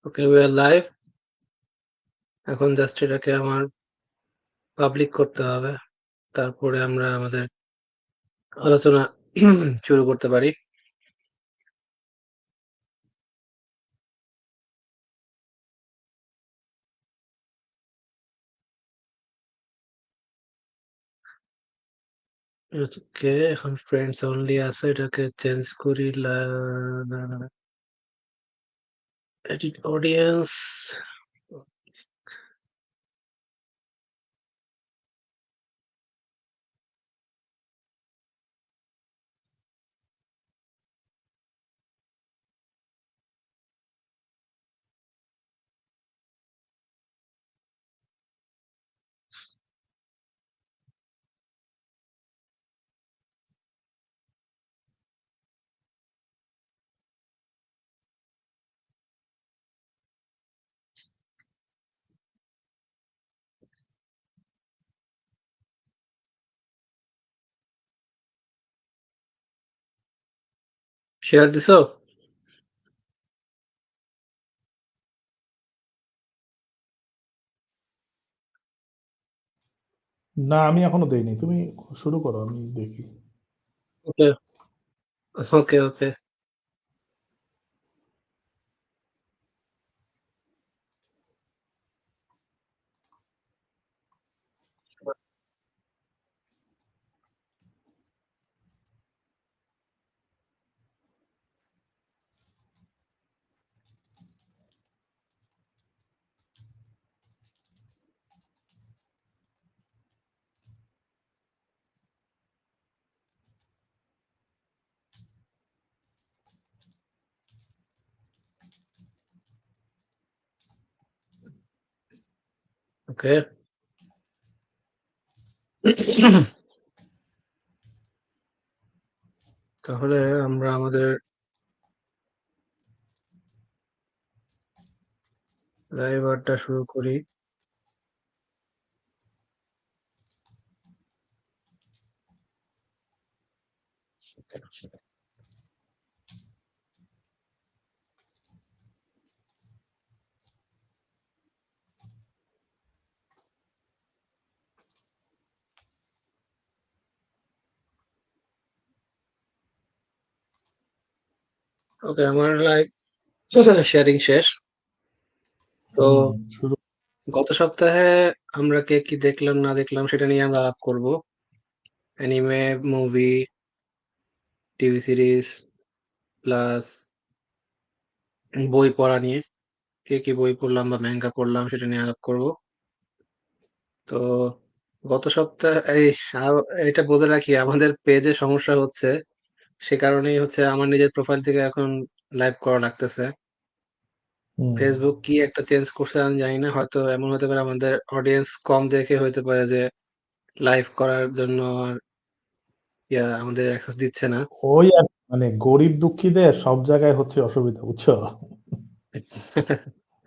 Okay, we are live. এখন just এটাকে আমার পাবলিক করতে হবে। তারপরে আমরা আমাদের আলোচনা শুরু করতে পারি। ওকে, এখন ফ্রেন্ডস অনলি আছে, এটাকে চেঞ্জ করি। Edit audience. শেয়ার দিছো? না, আমি এখনো দেইনি। তুমি শুরু করো, আমি দেখি। ওকে ওকে ওকে ওকে তাহলে আমরা আমাদের লাইভ আড্ডা শুরু করি। ওকে, আমার লাইভ শেয়ারিং শেষ। তো শুরু। গত সপ্তাহে আমরা কে কি দেখলাম না দেখলাম সেটা নিয়ে আমরা আলাপ করব। Anime, movie, TV series plus বই পড়া নিয়ে। কে কি বই পড়লাম বা ম্যাঙ্গা পড়লাম সেটা নিয়ে আলাপ করব। তো গত সপ্তাহে আর এটা বলে রাখি, আমাদের পেজে সমস্যা হচ্ছে, সে কারণেই হচ্ছে আমার নিজের প্রোফাইল থেকে এখন লাইভ করা লাগতেছে। ফেসবুক কি একটা চেঞ্জ করছে আমি জানি না, হয়তো এমন হতে পারে আমাদের অডিয়েন্স কম দেখে হইতে পারে যে লাইভ করার জন্য আর আমাদের অ্যাক্সেস দিচ্ছে না। ওই আর মানে গরিব দুঃখীদের সব জায়গায় হচ্ছে অসুবিধা, বুঝছো?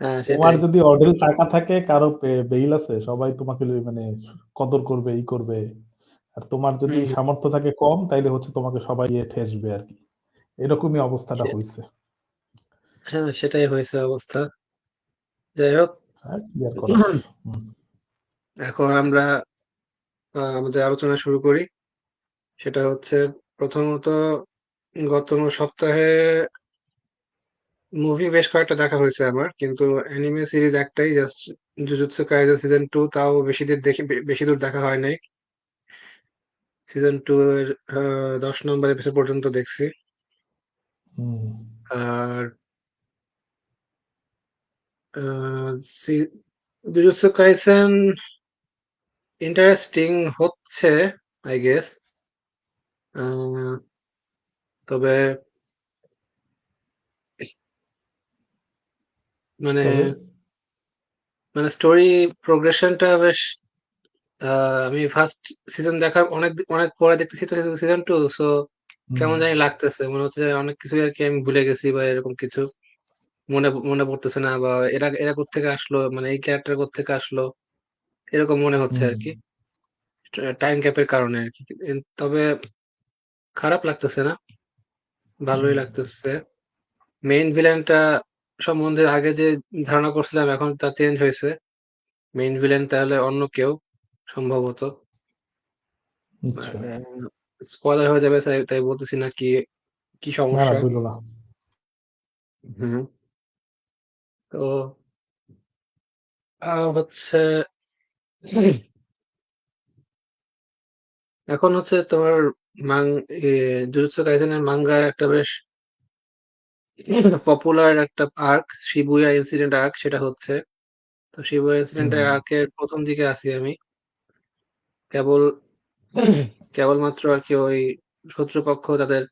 হ্যাঁ, তোমার সেটাই। যদি অঢেল টাকা থাকে, কারো বেইল আছে, সবাই তোমাকে মানে কদর করবে, ই করবে। আর তোমার যদি হুম হুম, সামর্থ্য থাকে কম, তাইলে হচ্ছে তোমাকে সবাই ঠেসবে আর কি। এরকমই অবস্থাটা সে- হয়েছে। হ্যাঁ, সেটাই হয়েছে অবস্থা। যাই হোক, আর কি আর করার। হুম। এখন আমরা আমাদের আলোচনা শুরু করি। সেটা হচ্ছে, প্রথমত গত সপ্তাহে মুভি বেশ কয়েকটা দেখা হয়েছে আমার, কিন্তু অ্যানিমে সিরিজ একটাই, জাস্ট জুজুৎসু কাইসেন সিজন 2। তাও বেশি দূর দেখা হয় নাই। সিজন 2 এর 10 নম্বর এপিসোড পর্যন্ত দেখছি। হুম। আর আহ, সি- জুজুৎসু কাইসেন ইন্টারেস্টিং হচ্ছে, আই গেস। তবে মানে তবে মানে স্টোরি প্রোগ্রেশনটা বেশ, আমি ফার্স্ট সিজন দেখার অনেক অনেক পরে দেখতেছি তো সিজন 2। সো হুম, কেমন জানি লাগতেছে, মনে হচ্ছে যে অনেক কিছু আর কি আমি ভুলে গেছি বা এরকম কিছু মনে মনে পড়তেছে না, বা এরা এরা কোত্থেকে আসলো, মানে এই ক্যারেক্টার কোত্থেকে আসলো, এরকম মনে হচ্ছে হুম, আর কি, টাইম ক্যাপের কারণে আর কি। তবে খারাপ লাগতেছে না, ভালোই হুম, লাগতেছে। মেইন ভিলেনটা সম্বন্ধে আগে যে ধারণা করছিলাম এখন তা চেঞ্জ হয়েছে। মেইন ভিলেন তাহলে অন্য কেউ সম্ভবত। আচ্ছা। স্পয়লার হয়ে যাবে তাই তাই বলতেছি না কি কি না, না, সমস্যা। বইলো না। হুম। তো হচ্ছে এখন হচ্ছে তোমার মাং জুজুৎসু কাইসেনের মাঙ্গার একটা বেশ পপুলার একটা আর্ক, শিবুয়া ইনসিডেন্ট আর্ক, সেটা হচ্ছে। তো শিবুয়া ইনসিডেন্টের হুম, আর্কের প্রথম দিকে আছি আমি। কেবল কেবলমাত্র আর কি ওই শত্রুপক্ষ তাদের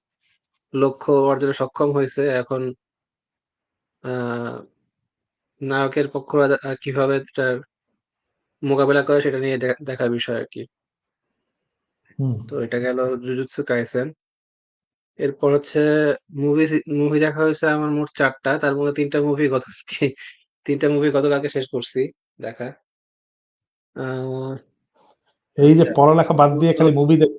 লক্ষ্য অর্জনে সক্ষম হয়েছে। এখন আহ নায়কের পক্ষরা কিভাবে তার মোকাবেলা করে সেটা নিয়ে দেখার বিষয় আর কি। হুম। তো এটা গেল জুজুৎসু কাইসেন। এরপর হচ্ছে মুভি মুভি দেখা হয়েছে আমার মোট ৪টা, তার মধ্যে ৩টা মুভি গতকালকে শেষ করছি দেখা। আহ এই যে আচ্ছা, পড়ালেখা বাদ দিয়ে প্রথমত খালি মুভি দেখ।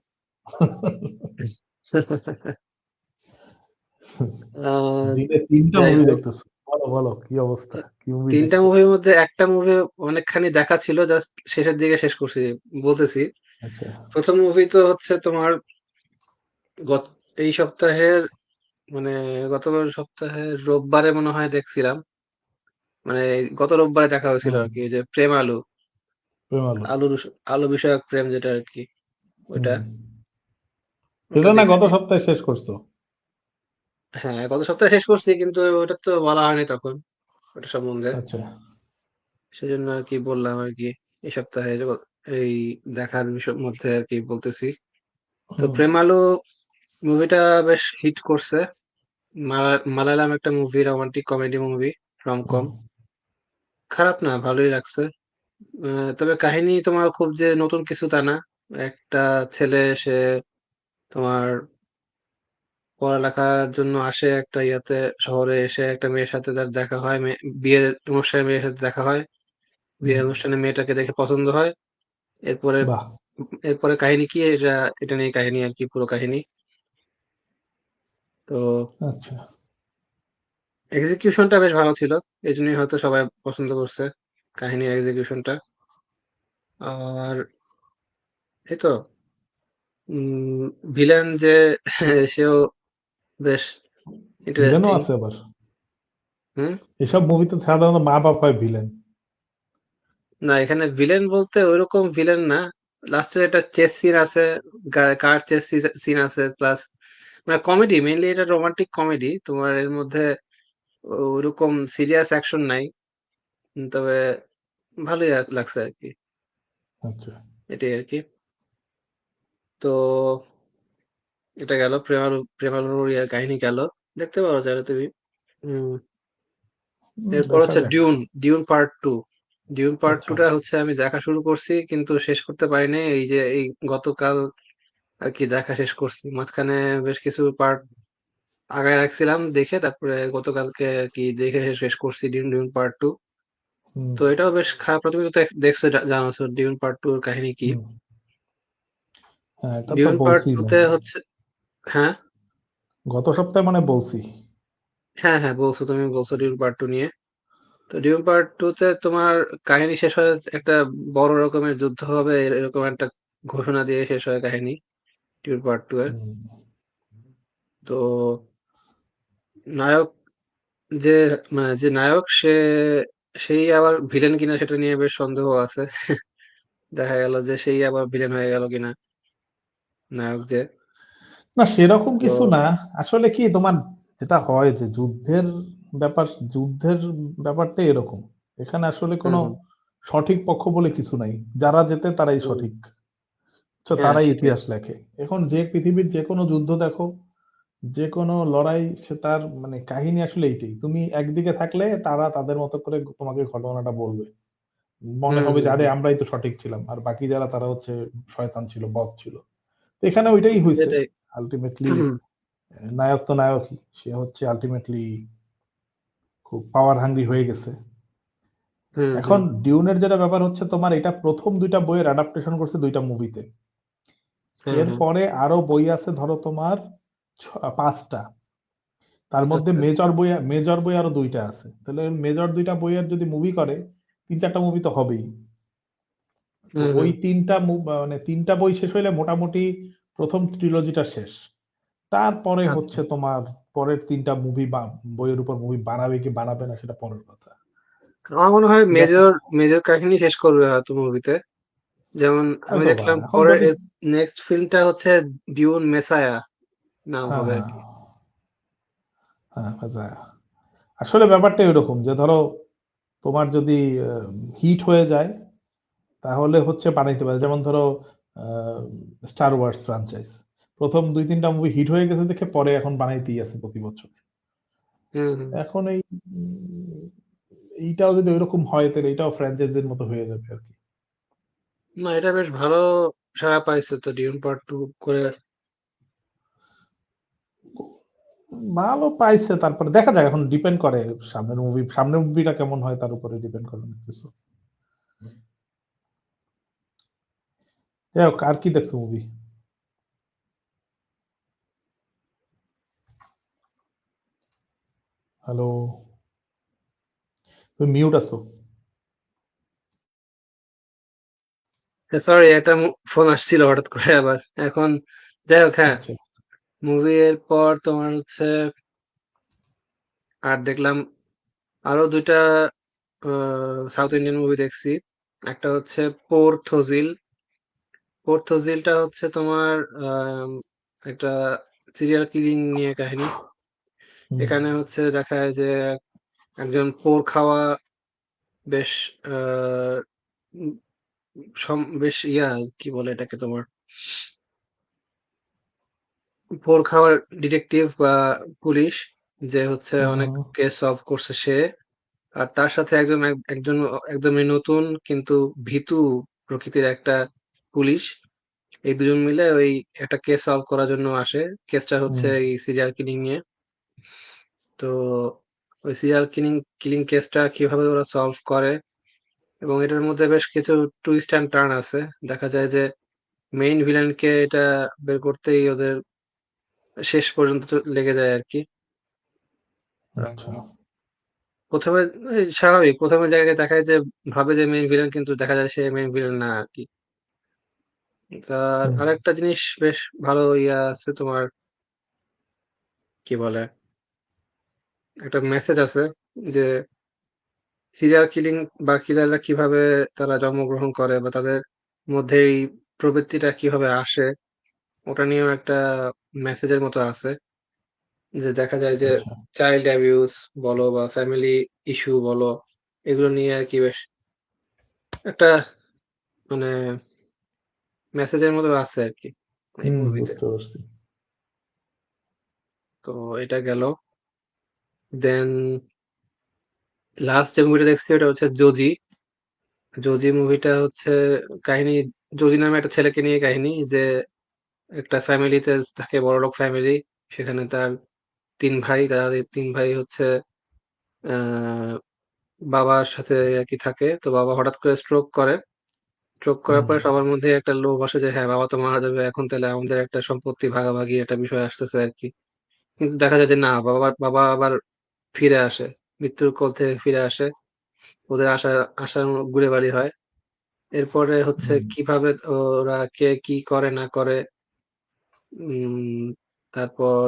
আহ দিনে ৩টা যাই মুভি হোক, দেখতেছো? বলো, বলো কি অবস্থা? কি মুভি ৩টা দেখতেছো? মুভির মধ্যে একটা মুভি অনেকখানি দেখা ছিল, জাস্ট শেষের দিকে শেষ করছি বলতেছি। আচ্ছা, প্রথম মুভি তো হচ্ছে তোমার গত এই সপ্তাহের মানে গত সপ্তাহের রোববারে মনে হয় দেখছিলাম। মানে গত রোববারে দেখা হয়েছিল হুম, আর কি, যে প্রেম আলু, প্রেম আলো। আলু বিষয়ক প্রেম যেটা আর কি, ওইটা হুম। ওটা সেটা না গত দেখছি। সপ্তাহে শেষ করছো? হ্যাঁ, গত সপ্তাহে শেষ করছি, কিন্তু ওটা তো বলা হয়নি তখন ওটা সম্বন্ধে। আচ্ছা। সেজন্য আর কি বললাম আর কি, এই সপ্তাহে এই দেখার বিষয় মধ্যে আর কি বলতেছি। তো হুম, প্রেম আলু মুভিটা বেশ হিট করছে। মালায়ালাম একটা মুভি, রোমান্টিক কমেডি মুভি, হুম, রমকম। খারাপ না, ভালোই লাগছে। তবে কাহিনী তোমার খুব যে নতুন কিছু তা না। একটা ছেলে, সে তোমার পড়ালেখার জন্য আসে একটা ইয়াতে, শহরে এসে একটা মেয়ের সাথে তার দেখা হয়, বিয়ের অনুষ্ঠানে মেয়ের সাথে দেখা হয়। হুম। বিয়ের অনুষ্ঠানে মেয়েটাকে দেখে পছন্দ হয়। এরপরে বাহ! এরপরে কাহিনী কি, এটা নিয়ে কাহিনী আর কি, পুরো কাহিনী। তো আচ্ছা। এক্সিকিউশনটা বেশ ভালো ছিল, এই জন্যই হয়তো সবাই পছন্দ করছে কাহিনীর এক্সিকিউশনটা। আর এই তো ভিলেন যে সেও বেশ ভিলেনও ইন্টারেস্টিং। আছে আবার। হুম। এসব মুভিতে সাধারণত মা-বাপ হয় ভিলেন। না, এখানে ভিলেন বলতে ওইরকম ভিলেন না। লাস্টে একটা চেস সিন আছে, কার চেস সিন আছে, প্লাস মানে কমেডি, মেইনলি এটা রোমান্টিক কমেডি তোমার, এর মধ্যে ওইরকম সিরিয়াস অ্যাকশন নাই। তবে ভালোই লাগছে আর কি, আচ্ছা। এটাই আর কি। তো এটা গেল প্রেমালুর ইয়ার কাহিনী গেল, দেখতে পারো চাইলে তুমি। হুম। এরপর দেখা হচ্ছে যাক। Dune part 2। ডিউন পার্ট 2 আচ্ছা। টা হচ্ছে আমি দেখা শুরু করছি কিন্তু শেষ করতে পারিনি। এই যে এই গতকাল আর কি দেখা শেষ করছি। মাঝখানে বেশ কিছু পার্ট আগায় রাখছিলাম দেখে, তারপরে গতকালকে আর কি দেখে শেষ করছি ডিউন পার্ট 2। হুম, তো এটাও বেশ খারাপ না, তুমি তো দেখছো, জানো ডিউন পার্ট 2 এর কাহিনী কি। হুম। হ্যাঁ, এটা তো ডিউন পার্ট বলছি টু তে মনে হয়। হচ্ছে, হ্যাঁ, গত সপ্তাহে মানে বলছি। হ্যাঁ, হ্যাঁ, বলছো, তুমি বলছো ডিউন পার্ট 2 নিয়ে। তো ডিউন পার্ট 2 তে তোমার কাহিনী শেষ হয় একটা বড় রকমের যুদ্ধ হবে এরকম একটা ঘোষণা দিয়ে শেষ হয় কাহিনী ডিউন পার্ট 2 এর। হুম। তো নায়ক যে যে নায়ক সেই আবার ভিলেন কিনা সেটা নিয়ে বেশ সন্দেহ আছে। দেখা গেল যে সেই আবার ভিলেন হয়ে গেল কিনা, নায়ক যে। না সেরকম তো কিছু না। আসলে কি তোমার যেটা হয় যে ব্যাপার যুদ্ধের ব্যাপারটাই এরকম। এখানে আসলে হুম, কোনো হুম, সঠিক পক্ষ বলে কিছু নাই। যারা জেতে তারাই হুম, সঠিক। তো হ্যাঁ, তারাই সেটাই। ইতিহাস লেখে। এখন যে পৃথিবীর যেকোনো যুদ্ধ দেখো, যেকোনো লড়াই সে তার মানে কাহিনী আসলে এইটাই। তুমি একদিকে থাকলে তারা তাদের মতো করে তোমাকে ঘটনাটা বলবে। মনে হুম, হবে যে হুম, আরে হুম, আমরাই তো সঠিক ছিলাম। আর বাকি যারা তারা হচ্ছে শয়তান ছিল, বদ ছিল। তো এখানে ওইটাই হইছে। সেটাই। আল্টিমেটলি হুম, নায়ক তো নায়কই। সে হচ্ছে আল্টিমেটলি খুব পাওয়ার হাংরি হয়ে গেছে। হুম, এখন হুম, ডিউনের যেটা ব্যাপার হচ্ছে তোমার এটা ১ম ২ টা বইয়ের অ্যাডাপ্টেশন করছে ২ টা মুভিতে। হ্যাঁ, হ্যাঁ, এরপরে আরো বই আছে ধরো তোমার ৫ টা। তার মধ্যে আচ্ছা। মেজর বই আরো দুইটা আছে, তাহলে মেজর দুইটা বইয়ের যদি মুভি করে, তিন চারটা মুভি তো হবেই। তো হুম ওই হুম। মানে তিনটা বই শেষ হইলে মোটামুটি প্রথম ট্রিলজিটা শেষ। তারপরে আচ্ছা, হচ্ছে তোমার পরের তিনটা মুভি বা বইয়ের উপর মুভি বানাবে কি বানাবে না সেটা পরের কথা। আমার মনে হয় দেখো, মেজর মেজর কাহিনী শেষ করবে হয়তো মুভিতে। যেমন আমি হয়তো বা দেখলাম এখন পরের যদি, নেক্সট ফিল্মটা হচ্ছে ডিউন মেসায়া নাম হ্যাঁ হবে আর হ্যাঁ কি। হ্যাঁ আচ্ছা। আসলে ব্যাপারটা এরকম যে ধরো তোমার যদি হিট হয়ে যায় তাহলে হচ্ছে বানাইতে পারে, যেমন ধরো স্টার ওয়ার্স ফ্রাঞ্চাইজ প্রথম দুই তিনটা মুভি হিট হয়ে গেছে দেখে পরে এখন বানাইতেই আছে প্রতি বছর। হুম হুম। এখন এইটাও যদি ওইরকম হয় তাহলে এটাও ফ্র্যাঞ্চাইজির মতো হয়ে যাবে আর কি। না, এটা বেশ ভালো সাড়া পাইছে তো ডিউন পার্ট টু করে। ভালো পাইছে, তারপরে দেখা যাক, এখন ডিপেন্ড করে সামনের মুভিটা কেমন হয় তার উপরে ডিপেন্ড করে অনেক কিছু। যাই হোক, আর কি দেখছো মুভি? হ্যালো, তুমি মিউট আছো। সরি, একটা ফোন আসছিল হঠাৎ করে আবার। এখন যাই হোক, হ্যাঁ, আচ্ছা। মুভি এর পর তোমার হচ্ছে আর দেখলাম আরো দুইটা সাউথ ইন্ডিয়ান মুভি দেখছি। একটা হচ্ছে পোর্থোজিল। পোর্থোজিলটা হচ্ছে তোমার একটা সিরিয়াল কিলিং নিয়ে কাহিনী। হুম। এখানে হচ্ছে দেখায় যে একজন পোর খাওয়া বেশ আহ উম, বেশ কি বলে এটাকে তোমার, পোর খাওয়ার ডিটেকটিভ বা পুলিশ, যে হচ্ছে অনেক হুম। কেস সলভ করছে সে। আর তার সাথে একজন একদমই নতুন কিন্তু ভীতু প্রকৃতির একটা পুলিশ। এই দুজন মিলে ওই একটা কেস সলভ করার জন্য আসে। কেসটা হচ্ছে হুম। এই সিরিয়াল কিলিং নিয়ে। তো ওই সিরিয়াল কিলিং কিলিং কেসটা কিভাবে ওরা সলভ করে, এবং এটার মধ্যে বেশ কিছু টুইস্ট অ্যান্ড টার্ন আছে। দেখা যায় যে মেইন ভিলেনকে এটা বের করতেই ওদের শেষ পর্যন্ত লেগে যায় আর কি। আচ্ছা। আহ, প্রথমে এই স্বাভাবিক, প্রথমে জায়গায় দেখায় যে ভাবে যে মেইন ভিলেন, কিন্তু দেখা যায় সে মেইন ভিলেন না আর কি। তার হুম। আরেকটা জিনিস বেশ ভালো আছে তোমার, কি বলে, একটা মেসেজ আছে যে সিরিয়াল কিলিং বা কিলাররা কিভাবে তারা জন্মগ্রহণ করে বা তাদের মধ্যে এই প্রবৃত্তিটা কিভাবে আসে, ওটা নিয়েও একটা মেসেজের মতো আছে। যে দেখা যায় যে আচ্ছা। চাইল্ড অ্যাবিউজ বলো বা ফ্যামিলি ইস্যু বলো, এগুলো নিয়ে আর কি বেশ একটা মানে মেসেজের মতো আছে আর কি এই হুম, মুভিতে। বুঝতে পারছি। তো এটা গেল। দেন লাস্ট যে মুভিটা দেখছি ওটা হচ্ছে জোজি। জোজি মুভিটা হচ্ছে কাহিনী, জোজি নামে একটা ছেলেকে নিয়ে কাহিনী, যে একটা ফ্যামিলিতে থাকে, বড়লোক ফ্যামিলি। সেখানে তার ৩ ভাই। তারা এই ৩ ভাই হচ্ছে আহ বাবার সাথে আরকি থাকে। তো বাবা হঠাৎ করে স্ট্রোক করে। স্ট্রোক করার হুম। পরে সবার মধ্যে একটা লোভ আসে যে হ্যাঁ, বাবা তো মারা যাবে। এখন তাহলে আমাদের একটা সম্পত্তি ভাগাভাগি একটা বিষয় আসতেছে আরকি। কিন্তু দেখা যায় যে না, বাবা আবার ফিরে আসে। মৃত্যুর কোল থেকে ফিরে আসে। ওদের আশার ঘুরে বাড়ি হয়। এরপরে হচ্ছে হুম। কিভাবে ওরা কে কি করে না করে, উম তারপর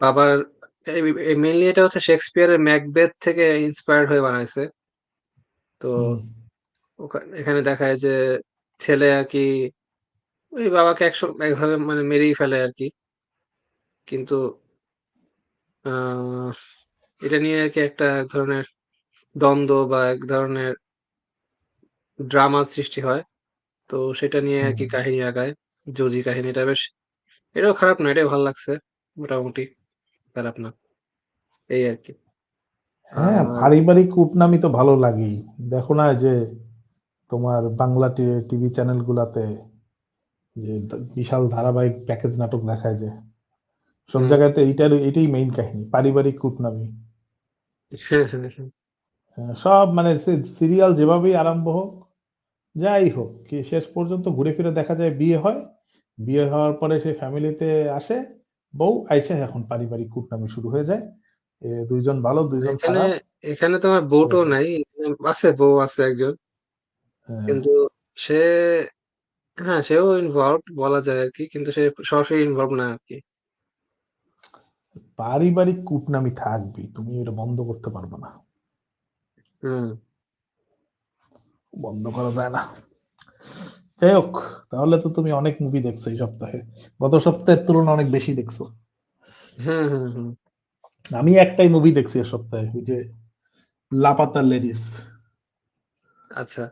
বাবার মেইনলি এটা হচ্ছে শেক্সপিয়ারের ম্যাকবেথ থেকে ইন্সপায়ার্ড হয়ে বানাইছে। তো হুম। এখানে দেখায় যে ছেলে আর কি ওই বাবাকে একভাবে মানে মেরেই ফেলে আর কি। কিন্তু আহ এটা নিয়ে আর কি একটা এক ধরনের দ্বন্দ্ব বা এক ধরনের ড্রামার সৃষ্টি হয়। তো সেটা নিয়ে আর হুম। কি কাহিনী আগায়। জোজি কাহিনীটা বেশ, এটাও খারাপ না, এটাও ভালো লাগছে মোটামুটি, খারাপ না, এই আর কি। হ্যাঁ, আর পারিবারিক কূটনামি তো ভালো লাগেই। দেখো না যে তোমার বাংলা টিভি চ্যানেল গুলাতে যে বিশাল ধারাবাহিক প্যাকেজ নাটক দেখায় যে সব হুম। জায়গাতে এইটাই মেইন কাহিনী, পারিবারিক কূটনামি। হ্যাঁ, হ্যাঁ, হ্যাঁ। সব মানে সিরিয়াল যেভাবেই আরম্ভ হোক, যাই হোক কি শেষ পর্যন্ত ঘুরে ফিরে দেখা যায় বিয়ে হয়। বিয়ে হওয়ার পরে সে ফ্যামিলিতে আসে, বউ আইসা এখন পারিবারিক কুটনামি শুরু হয়ে যায়। দুইজন ভালো, দুইজন এখানে খারাপ। এখানে তোমার তো বউটো নাই, এখানে আছে, বউ আছে একজন, আহ, কিন্তু সে, হ্যাঁ সেও ইনভলভ বলা যায় আর কি, কিন্তু সে সরাসরি ইনভলভ না আর কি। পারিবারিক কুটনামি থাকবেই, তুমি এটা বন্ধ করতে পারবে না, হুম। বন্ধ করা যায় না। যাই হোক, তাহলে তো তুমি অনেক মুভি দেখছো এই সপ্তাহে, গত সপ্তাহের তুলনায় অনেক বেশি দেখছো। হুম হুম হুম। আমি একটাই মুভি দেখছি এই সপ্তাহে, ওই যে লাপাতা লেডিস। আচ্ছা।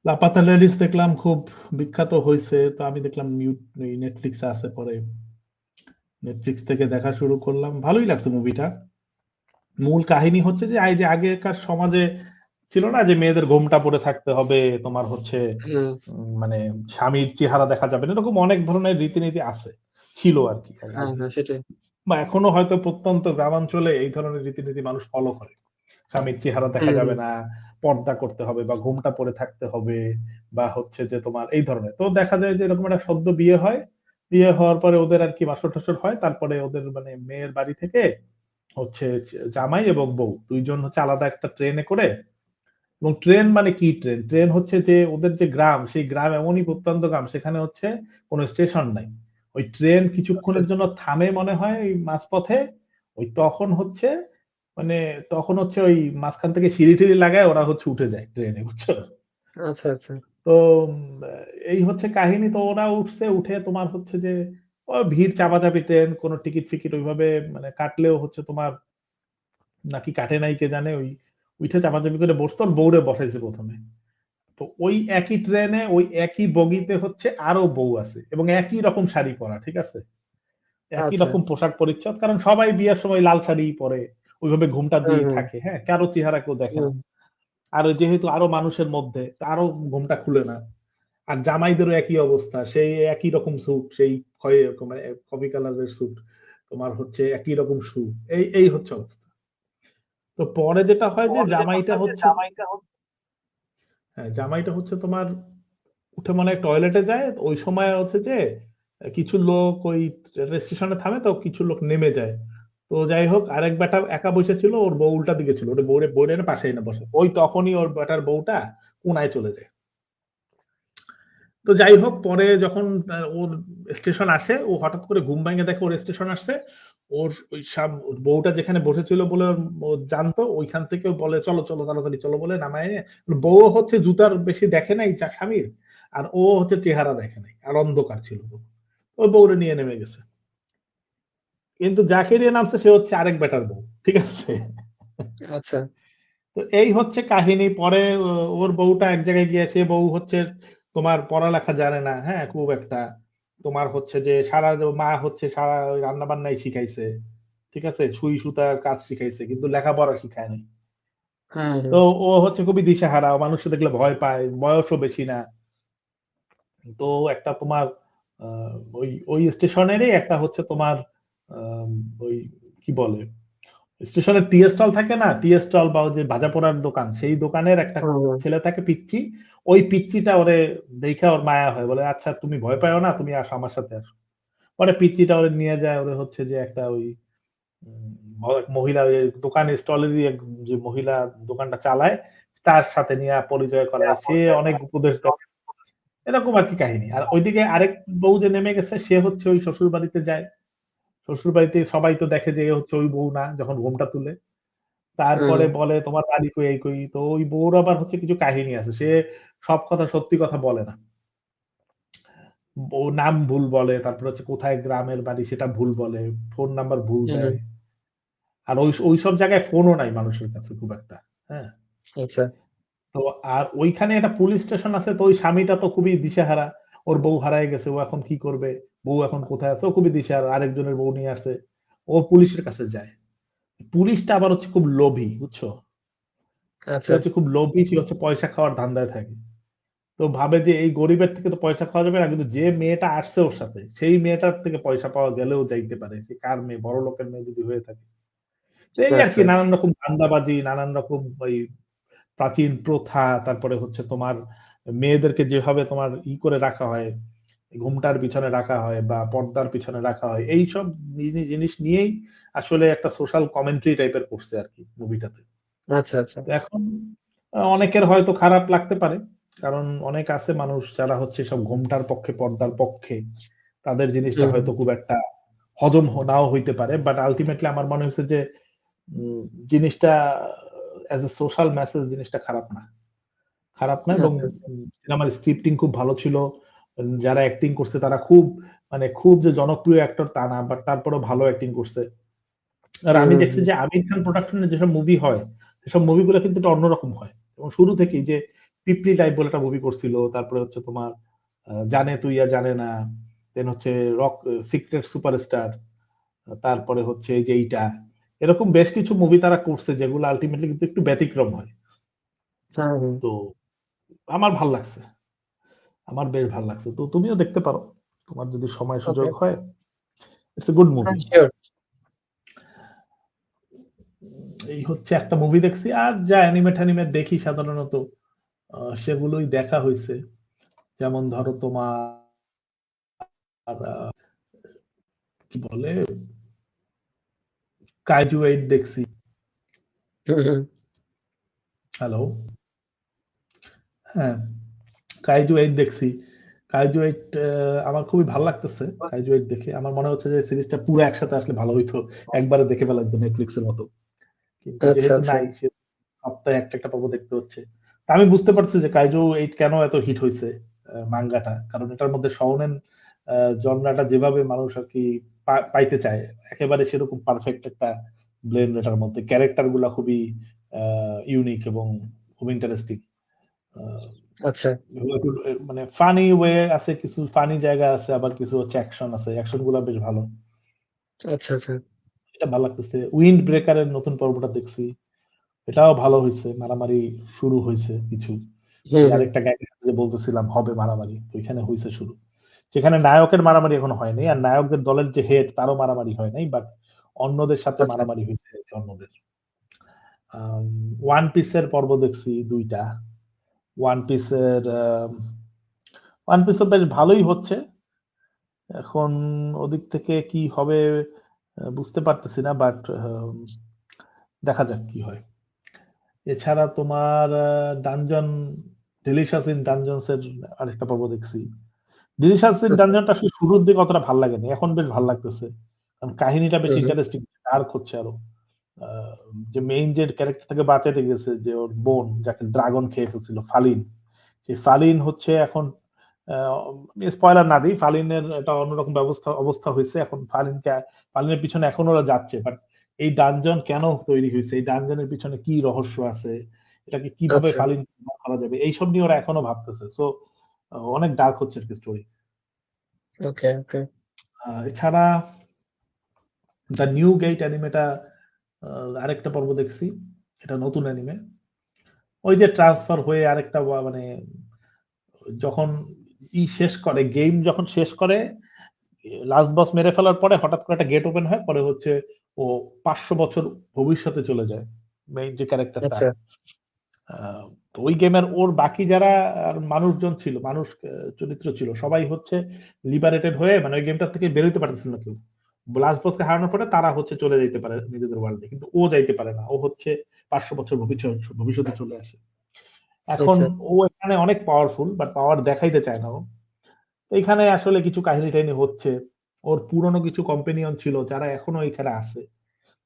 লাপাতা লেডিস দেখলাম, খুব বিখ্যাত হয়েছে, তো আমি দেখলাম নেটফ্লিক্সে আছে, পরে নেটফ্লিক্স থেকে দেখা শুরু করলাম, ভালোই লাগছে মুভিটা। মূল কাহিনী হচ্ছে যে এই যে আগেকার সমাজে ছিল না যে মেয়েদের ঘোমটা পরে থাকতে হবে, তোমার হচ্ছে হুম। মানে স্বামীর চেহারা দেখা যাবে না, এরকম অনেক ধরনের রীতিনীতি আছে, ছিল আর কি হ্যাঁ আগে। হ্যাঁ সেটাই। বা এখনো হয়তো প্রত্যন্ত গ্রামাঞ্চলে এই ধরনের রীতিনীতি মানুষ ফলো করে। স্বামীর চেহারা দেখা হুম যাবে হুম। না, পর্দা করতে হবে বা ঘোমটা পরে থাকতে হবে, বা হচ্ছে যে তোমার এই ধরনের। তো দেখা যায় যে এরকম একটা সদ্য বিয়ে হয়, বিয়ে হওয়ার পরে ওদের আর কি বাসর টাসর হয়, তারপরে ওদের মানে মেয়ের বাড়ি থেকে হচ্ছে জামাই এবং বউ দুইজন হচ্ছে আলাদা একটা ট্রেনে করে, এবং ট্রেন মানে কি ট্রেন, ট্রেন হচ্ছে যে ওদের যে গ্রাম, সেই গ্রাম এমনই প্রত্যন্ত গ্রাম, সেখানে হচ্ছে কোনো স্টেশন নাই। ওই ট্রেন আচ্ছা কিছুক্ষণের জন্য থামে মনে হয় ওই মাঝপথে, ওই তখন হচ্ছে মানে তখন হচ্ছে ওই মাঝখান থেকে সিঁড়ি টিড়ি লাগায় ওরা হচ্ছে উঠে যায় ট্রেনে, বুঝছো? আচ্ছা। আচ্ছা। তো এই হচ্ছে কাহিনী। তো ওরা উঠছে, উঠে তোমার হচ্ছে যে ভিড় চাপাচাপি ট্রেন, কোনো টিকিট ফিকিট ওইভাবে মানে কাটলেও হচ্ছে তোমার নাকি কাটে নাই কে জানে, ওই উঠে চাপাচাপি করে বসতো, আর বউরে বসাইছে প্রথমে। তো ওই একই ট্রেনে ওই একই বগিতে হচ্ছে আরো বউ আছে, এবং একই রকম শাড়ি পরা, ঠিক আছে, একই আচ্ছা। রকম পোশাক পরিচ্ছদ, কারণ সবাই বিয়ের সময় লাল শাড়ি পরে, ওইভাবে ঘুমটা হুম দিয়ে হুম থাকে, হ্যাঁ, কারো চেহারা কেউ দেখে না। হুম। আর যেহেতু আরো মানুষের মধ্যে, আরো ঘুমটা খুলে না। আর জামাইদেরও একই অবস্থা, সেই একই রকম স্যুট, সেই মানে কফি কালারের স্যুট, তোমার হচ্ছে একই রকম শু, এই হচ্ছে অবস্থা। তো পরে যেটা হয় যে জামাইটা হচ্ছে, হ্যাঁ, জামাইটা হচ্ছে তোমার উঠে মনে হয় টয়লেটে যায়, ওই সময় হচ্ছে যে কিছু লোক ওই রেল স্টেশনে থামে, তো কিছু লোক নেমে যায়। তো যাই হোক, আরেক বেটা একা বসে ছিল, ওর বউ উল্টা দিকে ছিল, ওর বউরে বউরে এনে পাশে এনে বসে, ওই তখনই ওর বেটার বউটা কোনায় চলে যায়। তো যাই হোক, পরে যখন ওর স্টেশন আসে, ও হঠাৎ করে ঘুম ভেঙে দেখে ওর স্টেশন আসছে। ওর ওই ওর বউটা যেখানে বসেছিল বলে ও জানতো, ওইখান থেকে বলে চলো চলো তাড়াতাড়ি চলো বলে নামায় এনে, বউ হচ্ছে জুতার বেশি দেখে নাই স্বামীর, আর ও হচ্ছে চেহারা দেখে নাই, আর অন্ধকার ছিল, ওই বউরে নিয়ে নেমে গেছে। কিন্তু যাকে নিয়ে নামছে সে হচ্ছে আরেক বেটার বউ, ঠিক আছে। আচ্ছা। তো এই হচ্ছে কাহিনী। পরে ওর বউটা এক জায়গায় গিয়ে, সে বউ হচ্ছে তোমার পড়ালেখা জানে না, হ্যাঁ, খুব একটা, তোমার হচ্ছে যে সারা মা হচ্ছে সারা রান্না বান্নাই শিখাইছে, ঠিক আছে, সুই সুতার কাজ শিখাইছে, কিন্তু লেখাপড়া শিখায় নাই। হুম তো হুম। ও হচ্ছে খুবই দিশেহারা, মানুষ দেখলে ভয় পায়, বয়সও বেশি না। তো একটা তোমার ওই ওই স্টেশনেরই একটা হচ্ছে তোমার আহ, ওই কি বলে, স্টেশনের টি স্টল থাকে না, টি স্টল বা ওই যে ভাজা পোড়ার দোকান, সেই দোকানের একটা হুম হুম। ছেলে থাকে পিচ্চি। ওই পিচ্চিটা ওরে দেখে ওর মায়া হয়, বলে আচ্ছা তুমি ভয় পাও না, তুমি আসো আমার সাথে আসো। পরে পিচ্চিটা ওরে নিয়ে যায়, ওরে হচ্ছে যে একটা ওই মহিলা ওই দোকান স্টলেরই এক যে মহিলা দোকানটা চালায়, তার সাথে নিয়ে পরিচয় করায়, সে অনেক উপদেশ দেয়, এরকম আর কি কাহিনী। আর ওইদিকে আরেক বউ যে নেমে গেছে, সে হচ্ছে ওই শ্বশুর বাড়িতে যায়। শ্বশুর বাড়িতে সবাই তো দেখে যে এ হচ্ছে ওই বউ না, যখন ঘোমটা তুলে তারপরে হুম। বলে তোমার বাড়ি কই এই কই। তো ওই বউর আবার হচ্ছে কিছু কাহিনী আছে, সে সব কথা সত্যি কথা বলে না, ও নাম ভুল বলে, তারপর হচ্ছে কোথায় গ্রামের বাড়ি সেটা ভুল বলে, ফোন নাম্বার ভুল হুম হুম। দেয়। আর ওই সব জায়গায় ফোনও নাই মানুষের কাছে খুব একটা, হ্যাঁ। আচ্ছা। তো আর ওইখানে একটা পুলিশ স্টেশন আছে, তো ওই স্বামীটা তো খুবই দিশেহারা, ওর বউ হারায় গেছে, ও এখন কি করবে, বউ এখন কোথায় আছে, ও খুবই দিশেহারা, আরেকজনের বউ নিয়ে আসে, ও পুলিশের কাছে যায়। পুলিশটা আবার হচ্ছে খুব লোভী, বুঝছো, সে আচ্ছা। হচ্ছে খুব লোভী, সে হচ্ছে পয়সা খাওয়ার ধান্দায় থাকে। তো ভাবে যে এই গরিবের থেকে তো পয়সা খাওয়া যাবে না, কিন্তু যে মেয়েটা আসছে ওর সাথে, সেই মেয়েটার থেকে পয়সা পাওয়া গেলেও যাইতে পারে, সে কার মেয়ে, বড় লোকের মেয়ে যদি হয়ে থাকে। তো এই আর কি আচ্ছা। নানান রকম ধান্দাবাজি, নানান রকম ওই প্রাচীন প্রথা, তারপরে হচ্ছে তোমার মেয়েদেরকে যেভাবে তোমার করে রাখা হয়, ঘোমটার পিছনে রাখা হয় বা পর্দার পিছনে রাখা হয়, এইসব জিনিস নিয়েই আসলে একটা সোশ্যাল কমেন্ট্রি টাইপের করছে আর কি মুভিটাতে। আচ্ছা, আচ্ছা। তো এখন অনেকের হয়তো খারাপ লাগতে পারে, কারণ অনেক আছে মানুষ যারা হচ্ছে সব ঘোমটার পক্ষে, পর্দার পক্ষে, তাদের জিনিসটা হুম, হয়তো খুব একটা হজম নাও হইতে পারে, বাট আলটিমেটলি আমার মনে হয়েছে যে উম, জিনিসটা অ্যাজ এ সোশ্যাল মেসেজ জিনিসটা খারাপ না, খারাপ না। এবং আচ্ছা, আচ্ছা। সিনেমার স্ক্রিপ্টিং খুব ভালো ছিল। যারা অ্যাক্টিং করছে তারা খুব, মানে খুব যে জনপ্রিয় অ্যাক্টর তা না, বাট তারপরেও ভালো অ্যাক্টিং করছে। আর হুম, আমি হুম, দেখছি হুম। যে আমির খান প্রোডাকশনের যেসব মুভি হয়, সেসব মুভিগুলো কিন্তু একটু অন্যরকম হয়। এবং শুরু থেকেই যে পিপলি টাইপ বলে একটা মুভি করছিল, তারপরে হচ্ছে তোমার জানে তুই আর জানে না, দেন হচ্ছে রক, সিক্রেট সুপারস্টার, তারপরে হচ্ছে এই যে এইটা, এরকম বেশ কিছু মুভি তারা করছে যেগুলো আলটিমেটলি কিন্তু একটু ব্যতিক্রম হয়। হ্যাঁ, হুম। তো আমার ভাল লাগছে, আমার বেশ ভাল লাগছে। তো তুমিও দেখতে পারো, তোমার যদি সময় সুযোগ ওকে। হয়। ইটস এ গুড হ্যাঁ, মুভি। সিউর। এই হচ্ছে একটা মুভি দেখছি, আর যা অ্যানিমেট দেখি সাধারণত সেগুলোই দেখা হয়েছে। যেমন ধরো তোমার কি বলে, কাইজু 8 দেখছি। হুম, হুম। হ্যালো, হ্যাঁ, কাইজু 8 দেখছি। কাইজু 8 আমার খুবই ভালো লাগতেছে। কাইজু 8 দেখে আমার মনে হচ্ছে যে সিরিজটা পুরো একসাথে আসলে ভালো হইতো, একবারে দেখে ফেলা যেত নেটফ্লিক্সের মতো। কিন্তু আচ্ছা, যেহেতু আচ্ছা। নাই, সে সপ্তাহে একটা একটা পর্ব দেখতে হচ্ছে। তা আমি বুঝতে পারছি যে কাইজু 8 কেন এত হিট হইছে মাঙ্গাটা। কারণ এটার মধ্যে শোনেন জনরাটা যেভাবে মানুষ আর কি পাইতে চায়, একেবারে সেরকম পারফেক্ট একটা ব্লেন্ড এটার মধ্যে। ক্যারেক্টার গুলা খুবই ইউনিক এবং খুব ইন্টারেস্টিং। আচ্ছা, মানে ফানি ওয়ে আছে, কিছু ফানি জায়গা আছে, আবার কিছু হচ্ছে অ্যাকশন আছে। অ্যাকশন গুলা বেশ ভালো। আচ্ছা, আচ্ছা। এটা ভালো লাগতেছে। উইন্ড ব্রেকারের নতুন পর্বটা দেখছি। এটাও ভালো হইছে। মারামারি শুরু হইছে কিছু। হুম, এই হুম। আরেকটা গ্যাং যে বলতেছিলাম হবে মারামারি, ওইখানে হইছে শুরু। সেখানে নায়কের মারামারি এখনো হয় নাই। আর নায়কদের দলের যে হেড তারও মারামারি হয় নাই। বাট অন্যদের সাথে আচ্ছা। মারামারি হইছে অন্যদের। ওয়ান পিসের পর্ব দেখছি ২ টা। ওয়ান পিসের ওয়ান পিসও বেশ ভালোই হচ্ছে। এখন ওদিক থেকে কি হবে বুঝতে পারতেছি না। বাট দেখা যাক কি হয়। এছাড়া তোমার ডানজন, ডিলিশাস ইন ডানজনস এর আরেকটা পর্ব দেখছি। ডিলিশাস ইন আচ্ছা। ডানজনটা আসলে শুরুর দিকে অতটা ভাল লাগেনি। এখন বেশ ভাল লাগতেছে। কারণ কাহিনীটা বেশ হুম, হুম। ইন্টারেস্টিং, ডার্ক হচ্ছে আরো। আ যে মেইন যে ক্যারেক্টারটাকে বাঁচাতে গেছে, যে ওর বোন যাকে ড্রাগন খেয়ে ফেলছিল, ফালিন। সেই ফালিন হচ্ছে এখন আ স্পয়লার না দেই, ফালিনের একটা অন্যরকম অবস্থা হইছে। এখন ফালিনের পিছনে এখন ওরা যাচ্ছে। বাট এই ডানজন কেন তৈরি হইছে? এই ডানজনের পিছনে কি রহস্য আছে? এটাকে কিভাবে আচ্ছা। ফালিন করা যাবে? এইসব নিয়ে ওরা এখনো ভাবতেছে। সো অনেক ডার্ক হচ্ছে আরকি স্টোরি। ওকে, ওকে। এছাড়া দ্য নিউ গেট অ্যানিমেটা আরেকটা পর্ব দেখছি। এটা নতুন অ্যানিমে। ওই যে ট্রান্সফার হয়ে আরেকটা মানে যখন শেষ করে, গেম যখন শেষ করে, লাস্ট বস মেরে ফেলার পরে হঠাৎ করে একটা গেট ওপেন হয়। পরে হচ্ছে ও ৫০০ বছর ভবিষ্যতে চলে যায়। মেইন যে ক্যারেক্টারটা। আচ্ছা, আ তো ওই গেমের ওর বাকি যারা আর মানুষজন ছিল, মানুষ চরিত্র ছিল, সবাই হচ্ছে লিবারেটেড হয়ে, মানে ওই গেমটা থেকে বের হইতে পারতেছিল না কেউ। লাস্ট বসকে হারানোর পরে তারা হচ্ছে চলে যাইতে পারে নিজেদের ওয়ার্ল্ডে। কিন্তু ও যাইতে পারে না। ও হচ্ছে ৫০০ বছর ভবিষ্যতে চলে আসে। এখন আচ্ছা, ও এখানে অনেক পাওয়ারফুল, বাট পাওয়ার দেখাইতে চায় না ও। এখানে আসলে কিছু কাহিনী-টাহিনী হচ্ছে। ওর পুরনো কিছু কম্পেনিয়ন ছিল যারা এখনো এখানে আছে।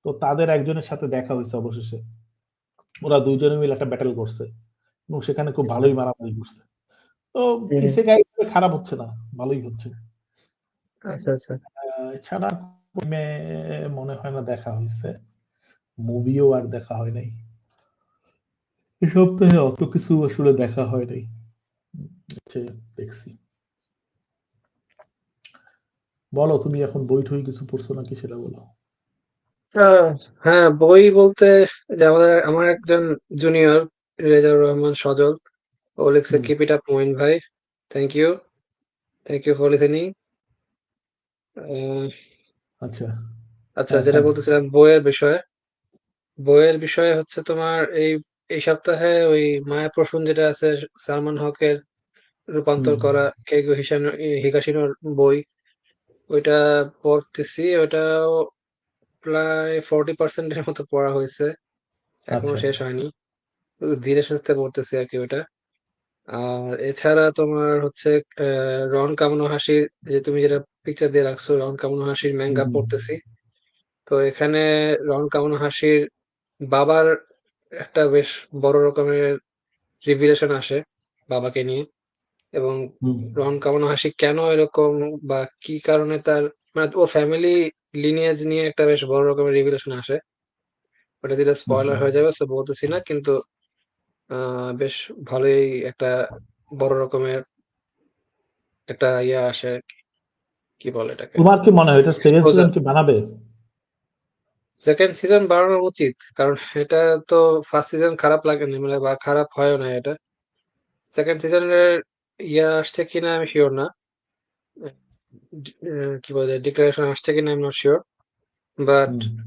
তো তাদের একজনের সাথে দেখা হইছে অবশেষে। ওরা ২ জনে মিলে একটা ব্যাটল করছে। এবং সেখানে খুব আচ্ছা। ভালোই মারামারি করছে। তো হুম, হুম। ইসেগাই খারাপ হচ্ছে না, ভালোই হচ্ছে। আচ্ছা, আচ্ছা। এছাড়া মে মনে হয় না দেখা হইছে। মুভিও আর দেখা হয় নাই। এ সপ্তাহে অত কিছু আসলে দেখা হয় নাই। হচ্ছে দেখছি। বলো তুমি এখন বই-টই কিছু পড়ছো নাকি সেটা বলো? আ হ্যাঁ, বই বলতে এই যে আমার একজন জুনিয়র রেজাউর রহমান সজল। ও লিখছে হুম, "কিপ ইট আপ মঈন ভাই। Thank you. Thank you for listening." আ আচ্ছা। আচ্ছা, হ্যাঁ, যেটা থ্যাংকস। বলতেছিলাম বইয়ের বিষয়ে। বইয়ের বিষয়ে হচ্ছে তোমার এই সপ্তাহে ওই মায়াপ্রসূন যেটা আছে সালমান হকের, রূপান্তর হুম করা কেইগো হিগাশিনোর বই। ওইটা পড়তেছি, ওইটাও প্রায় 40% এর মতো পড়া হয়েছে, এখনো আচ্ছা শেষ হয়নি। ধীরে সুস্থে পড়তেছি আর কি ওটা। আর এছাড়া তোমার হচ্ছে রন কামনোহাশির, যে তুমি যেটা পিকচার দিয়ে রাখছো, রন কামনোহাশির হুম ম্যাঙ্গা হুম পড়তেছি। তো এখানে রন কামনোহাশির বাবার একটা বেশ বড় রকমের রিভিলেশন আসে বাবাকে নিয়ে, এবং হুম, রন কামনোহাশি কেন এরকম বা কি কারণে তার, মানে ও ফ্যামিলি লিনিয়েজ নিয়ে একটা বেশ বড় রকমের রিভিলেশন আসে। ওটা দিলে আচ্ছা স্পয়লার হয়ে যাবে, সো বলতেছি না, কিন্তু বেশ ভালোই একটা বড় রকমের একটা ইয়ে আসে আর কি। কি বলে এটাকে, তোমার কি মনে হয় এটা সেকেন্ড এক্সপোজার। সিজন কি বানাবে? সেকেন্ড সিজন বানানো উচিত, কারণ এটা তো ফার্স্ট সিজন খারাপ লাগেনি, মানে বা খারাপ হয় না এটা। সেকেন্ড সিজনের ইয়ে আসছে কিনা আমি শিওর না, কি বলে ডিক্লারেশন আসছে কিনা আমি নট শিওর, বাট হুম,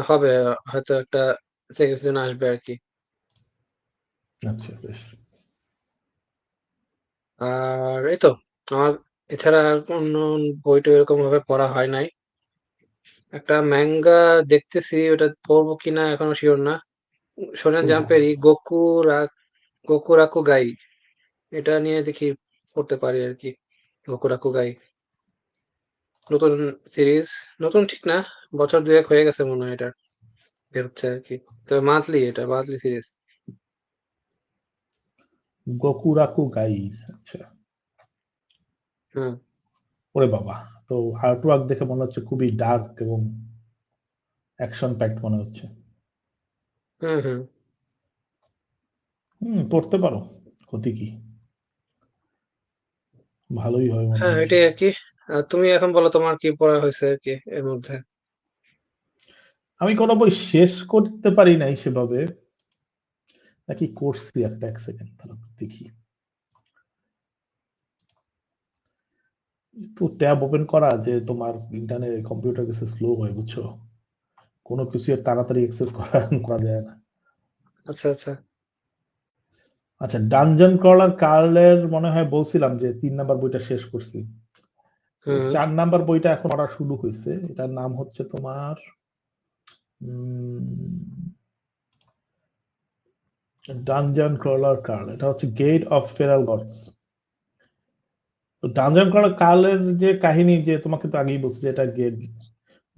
হবে, হয়তো একটা সেকেন্ড সিজন আসবে আর কি। আচ্ছা বেশ। আর এই তো, আমার এছাড়া আর অন্য বইটা এরকম ভাবে পড়া হয় নাই। একটা ম্যাঙ্গা দেখতেছি, ওটা পড়বো কিনা এখনো শিওর না। শোনেন কোনটা? জাম্পেরই গোকু রাকু গাই, এটা নিয়ে দেখি পড়তে পারি আর কি। গোকু রাকু গাই নতুন সিরিজ, নতুন ঠিক না, বছর দুয়েক হয়ে গেছে মনে হয় এটা বের হচ্ছে আর কি। তবে মান্থলি, এটা মান্থলি সিরিজ। গকুরাকু গাই। আচ্ছা। হুম ওরে বাবা! তো আর্টওয়ার্ক দেখে মনে হচ্ছে খুবই ডার্ক এবং অ্যাকশন প্যাকড মনে হচ্ছে। হুম হুম। পড়তে পারো। ক্ষতি কি? ভালোই হয় মনে হ্যাঁ, হয়। এটাই আর কি। তুমি এখন বলো, তোমার কি পড়া হয়েছে আর কি এর মধ্যে? আমি কোনো বই শেষ করতে পারি নাই সেভাবে। নাকি করছি একটা ১ সেকেন্ড দাঁড়াও দেখি। তো ট্যাব ওপেন করা যে তোমার ইন্টারনেট কম্পিউটার কাছে স্লো হয় বুঝছো? কোনো কিছু এর তাড়াতাড়ি অ্যাক্সেস করা করা যায় না। আচ্ছা আচ্ছা। আচ্ছা ডানজন ক্রলার কার্লের মনে হয় বলছিলাম যে ৩ নাম্বার বইটা শেষ করছি। তো হুম ৪ নাম্বার বইটা এখন পড়া শুরু হইছে। এটার নাম হচ্ছে তোমার উম ডানজন ক্রলার কার্ল। এটা হচ্ছে গেট অফ ফেরাল গডস। তো ডানজন ক্রলার কার্লের যে কাহিনী যে তোমাকে তো আগেই বলছি যে এটা গেট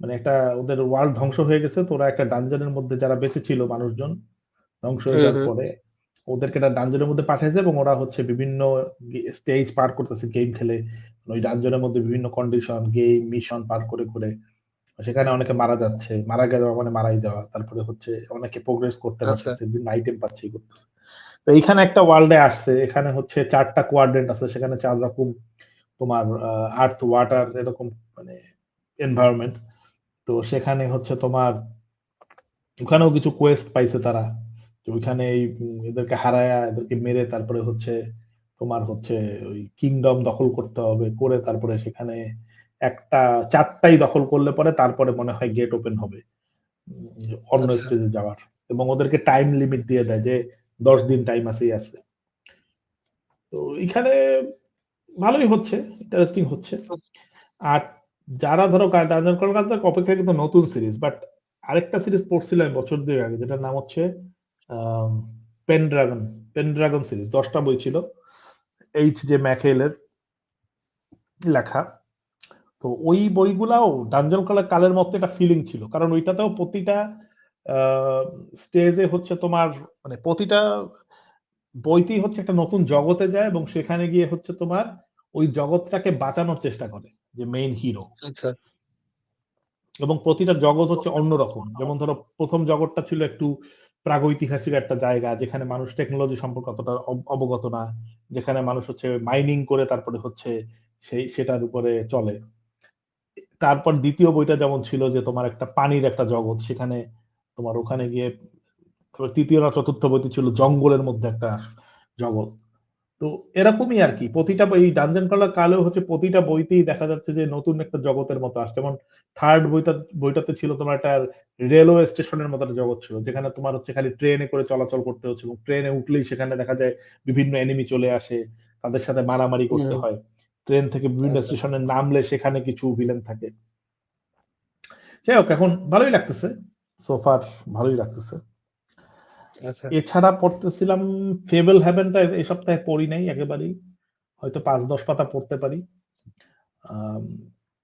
মানে একটা ওদের ওয়ার্ল্ড ধ্বংস হয়ে গেছে। তো ওরা একটা ডানজনের মধ্যে যারা বেঁচে ছিল মানুষজন ধ্বংস হয়ে হুম যাওয়ার হুম। পরে ওদেরকে একটা ডানজনের মধ্যে পাঠিয়েছে এবং ওরা হচ্ছে বিভিন্ন স্টেজ পার করতেছে গেম খেলে। ওই ডানজনের মধ্যে বিভিন্ন কন্ডিশন, গেম, মিশন পার করে করে সেখানে অনেকে মারা যাচ্ছে। মারা যাওয়া মানে মারাই যাওয়া। তারপরে হচ্ছে অনেকে প্রোগ্রেস করতে আচ্ছা পারতেছে, বিভিন্ন আইটেম পাচ্ছে, এই করতেছে। তো এইখানে একটা ওয়ার্ল্ডে আসছে। এখানে হচ্ছে ৪ টা কোয়াড্রেন্ট আছে। সেখানে ৪ রকম তোমার আর্থ, ওয়াটার এরকম মানে এনভায়রনমেন্ট। তো সেখানে হচ্ছে তোমার ওখানেও কিছু কোয়েস্ট পাইছে তারা। তো ওইখানে এই এদেরকে হারায়া এদেরকে মেরে তারপরে হচ্ছে তোমার হচ্ছে ওই কিংডম দখল করতে হবে। করে তারপরে সেখানে একটা ৪ টাই দখল করলে পরে তারপরে মনে হয় গেট ওপেন হবে। অন্য আচ্ছা। স্টেজে যাওয়ার। এবং ওদেরকে টাইম লিমিট দিয়ে দেয় যে ১০ দিন টাইম আছেই আছে। তো এখানে ভালোই হচ্ছে, ইন্টারেস্টিং হচ্ছে। আর যারা ধরো ডানজন কলকাতার অপেক্ষা কিন্তু নতুন সিরিজ বাট আরেকটা সিরিজ পড়ছিলাম বছর ২ আগে যেটার নাম হচ্ছে আম পেনড্রাগন। পেনড্রাগন সিরিজ ১০ টা বই ছিল। এইচ জে ম্যাকহেলের লেখা। তো ওই বইগুলাও ডানজন কালের মতো একটা ফিলিং ছিল। কারণ ওইটাতেও প্রতিটা আ স্টেজে হচ্ছে তোমার মানে প্রতিটা বইতেই হচ্ছে একটা নতুন জগতে যায় এবং সেখানে গিয়ে হচ্ছে তোমার ওই জগৎটাকে বাঁচানোর চেষ্টা করে যে মেইন হিরো। আচ্ছা এবং প্রতিটা জগৎ হচ্ছে অন্যরকম। যেমন ধরো ১ম জগৎটা ছিল একটু প্রাগৈতিহাসিক একটা জায়গা যেখানে মানুষ টেকনোলজি সম্পর্কে অতটা অবগত না। যেখানে মানুষ হচ্ছে মাইনিং করে তারপরে হচ্ছে সেটার উপরে চলে। তারপর ২য় বইটা যেমন ছিল যে তোমার একটা পানির একটা জগৎ। সেখানে তোমার ওখানে গিয়ে ৩য় না ৪র্থ বইটি ছিল জঙ্গলের মধ্যে একটা জগৎ। তো এরকমই আরকি। প্রতিটা বই এই ডানজেন ক্রলার কালেও হচ্ছে প্রতিটা বইতেই দেখা যাচ্ছে যে নতুন একটা জগতের মতো আসছে। যেমন 3rd বইটাতে ছিল তোমার একটা রেলওয়ে স্টেশনের মতো একটা জগৎ ছিল। যেখানে তোমার হচ্ছে খালি ট্রেনে করে চলাচল করতে হচ্ছে এবং ট্রেনে উঠলেই সেখানে দেখা যায় বিভিন্ন এনিমি চলে আসে। তাদের সাথে মারামারি করতে হুম, হয়। ট্রেন থেকে বিভিন্ন আচ্ছা, স্টেশনে নামলে সেখানে কিছু ভিলেন থাকে। যাই হোক এখন ভালোই লাগতেছে। সো ফার ভালোই লাগতেছে। আচ্ছা, এছাড়া পড়তেছিলাম ফেবল হ্যাভেনটা এই সপ্তাহে পড়ি নাই একেবারেই। হয়তো ৫-১০ পাতা পড়তে পারি। আম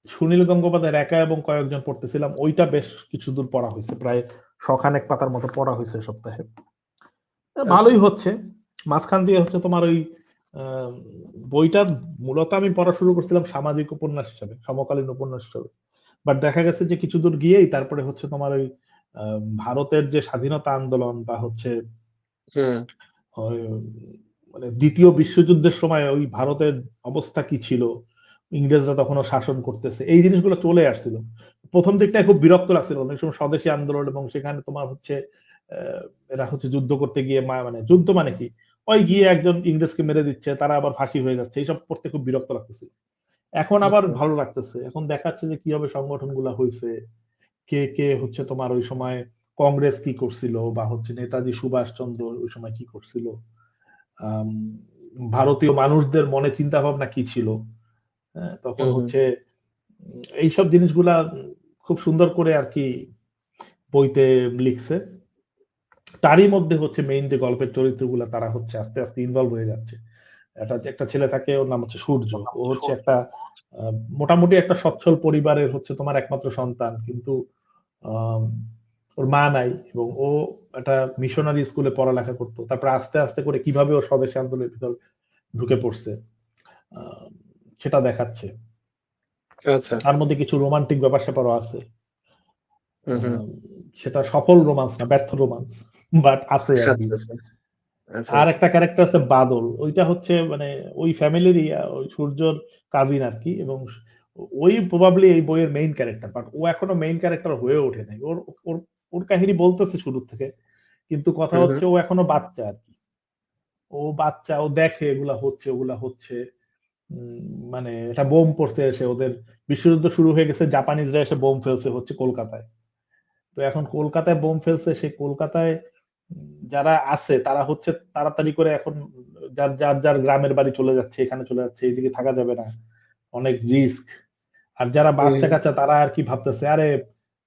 সুনীল গঙ্গোপাধ্যায়ের একা এবং কয়েকজন পড়তেছিলাম। ওইটা বেশ কিছুদূর পড়া হইছে। প্রায় শখানেক পাতার মতো পড়া হইছে এই সপ্তাহে। আচ্ছা, ভালোই হচ্ছে। মাঝখান দিয়ে হচ্ছে তোমার ওই আম বইটা মূলত আমি পড়া শুরু করছিলাম সামাজিক উপন্যাস হিসাবে, সমকালীন উপন্যাস হিসাবে। বাট দেখা গেছে যে কিছুদূর গিয়েই তারপরে হচ্ছে তোমার ওই ভারতের যে স্বাধীনতা আন্দোলন বা হচ্ছে হুম, ওই মানে ২য় বিশ্বযুদ্ধের সময় ওই ভারতের অবস্থা কি ছিল? ইংরেজরা তখনও শাসন করতেছে। এই জিনিসগুলো চলে আসছিল। ১ম দিকটায় খুব বিরক্ত লাগছিল। অনেক সময় স্বদেশী আন্দোলন এবং সেখানে তোমার হচ্ছে অ্যা এরা হচ্ছে যুদ্ধ করতে গিয়ে মানে যুদ্ধ মানে কি? ওই গিয়ে একজন ইংরেজকে মেরে দিচ্ছে, তারা আবার ফাঁসি হয়ে যাচ্ছে। এইসব পড়তে খুব বিরক্ত লাগতেছিল। এখন আবার আচ্ছা, ভালো লাগতেছে। এখন দেখাচ্ছে যে কিভাবে সংগঠনগুলা হইছে। কে হচ্ছে তোমার ওই সময় কংগ্রেস কি করছিল বা হচ্ছে নেতাজি সুভাষচন্দ্র ওই সময় কি করছিল। আম ভারতীয় মানুষদের মনে চিন্তা ভাবনা কি ছিল। হ্যাঁ? তখন হুম, হুম, হচ্ছে এইসব জিনিসগুলা খুব সুন্দর করে আরকি বইতে লিখছে। তারই মধ্যে হচ্ছে মেইন যে গল্পের চরিত্রগুলা তারা হচ্ছে আস্তে, আস্তে ইনভলভ হয়ে যাচ্ছে। একটা ছেলে থাকে ওর নাম হচ্ছে সূর্য। ও হচ্ছে একটা আ মোটামুটি একটা সচ্ছল পরিবারের হচ্ছে তোমার একমাত্র সন্তান। কিন্তু আম ওর মা নাই এবং ও একটা মিশনারি স্কুলে পড়ালেখা করত। তারপরে আস্তে, আস্তে করে কিভাবে ও স্বদেশী আন্দোলনের ভিতর ঢুকে পড়ছে। আ সেটা দেখাচ্ছে। আচ্ছা, তার মধ্যে কিছু রোমান্টিক ব্যাপার-স্যাপারও আছে। হুম, হুম, আম সেটা সফল রোমান্স না, ব্যর্থ রোমান্স। বাট আছে আরকি। আচ্ছা, আচ্ছা, আচ্ছা, আর আচ্ছা, একটা ক্যারেক্টার আছে বাদল। ওইটা হচ্ছে মানে ওই ফ্যামিলিরই ওই সূর্যর কাজিন আরকি এবং ওই প্রবাবলি এই বইয়ের মেইন ক্যারেক্টার। বাট ও এখনো মেইন ক্যারেক্টার হয়ে ওঠে নাই। ওর ওর কাহিনী বলতেছে শুরুর থেকে। কিন্তু কথা হুম, হুম, হচ্ছে ও এখনো বাচ্চা আরকি। ও বাচ্চা, ও দেখে এগুলা হচ্ছে, ওগুলা হচ্ছে। উম মানে একটা বোম পড়ছে এসে ওদের বিশ্বযুদ্ধ শুরু হয়ে গেছে। জাপানিজরা এসে বোম ফেলছে হচ্ছে কলকাতায়। তো এখন কলকাতায় বোম ফেলছে, সেই কলকাতায় যারা আছে তারা হচ্ছে তাড়াতাড়ি করে এখন যার গ্রামের বাড়ি চলে যাচ্ছে, এখানে চলে যাচ্ছে। এইদিকে থাকা যাবে না। অনেক রিস্ক। আর যারা হুম, বাচ্চা-কাচ্চা তারা আর কি ভাবতেছে, "আরে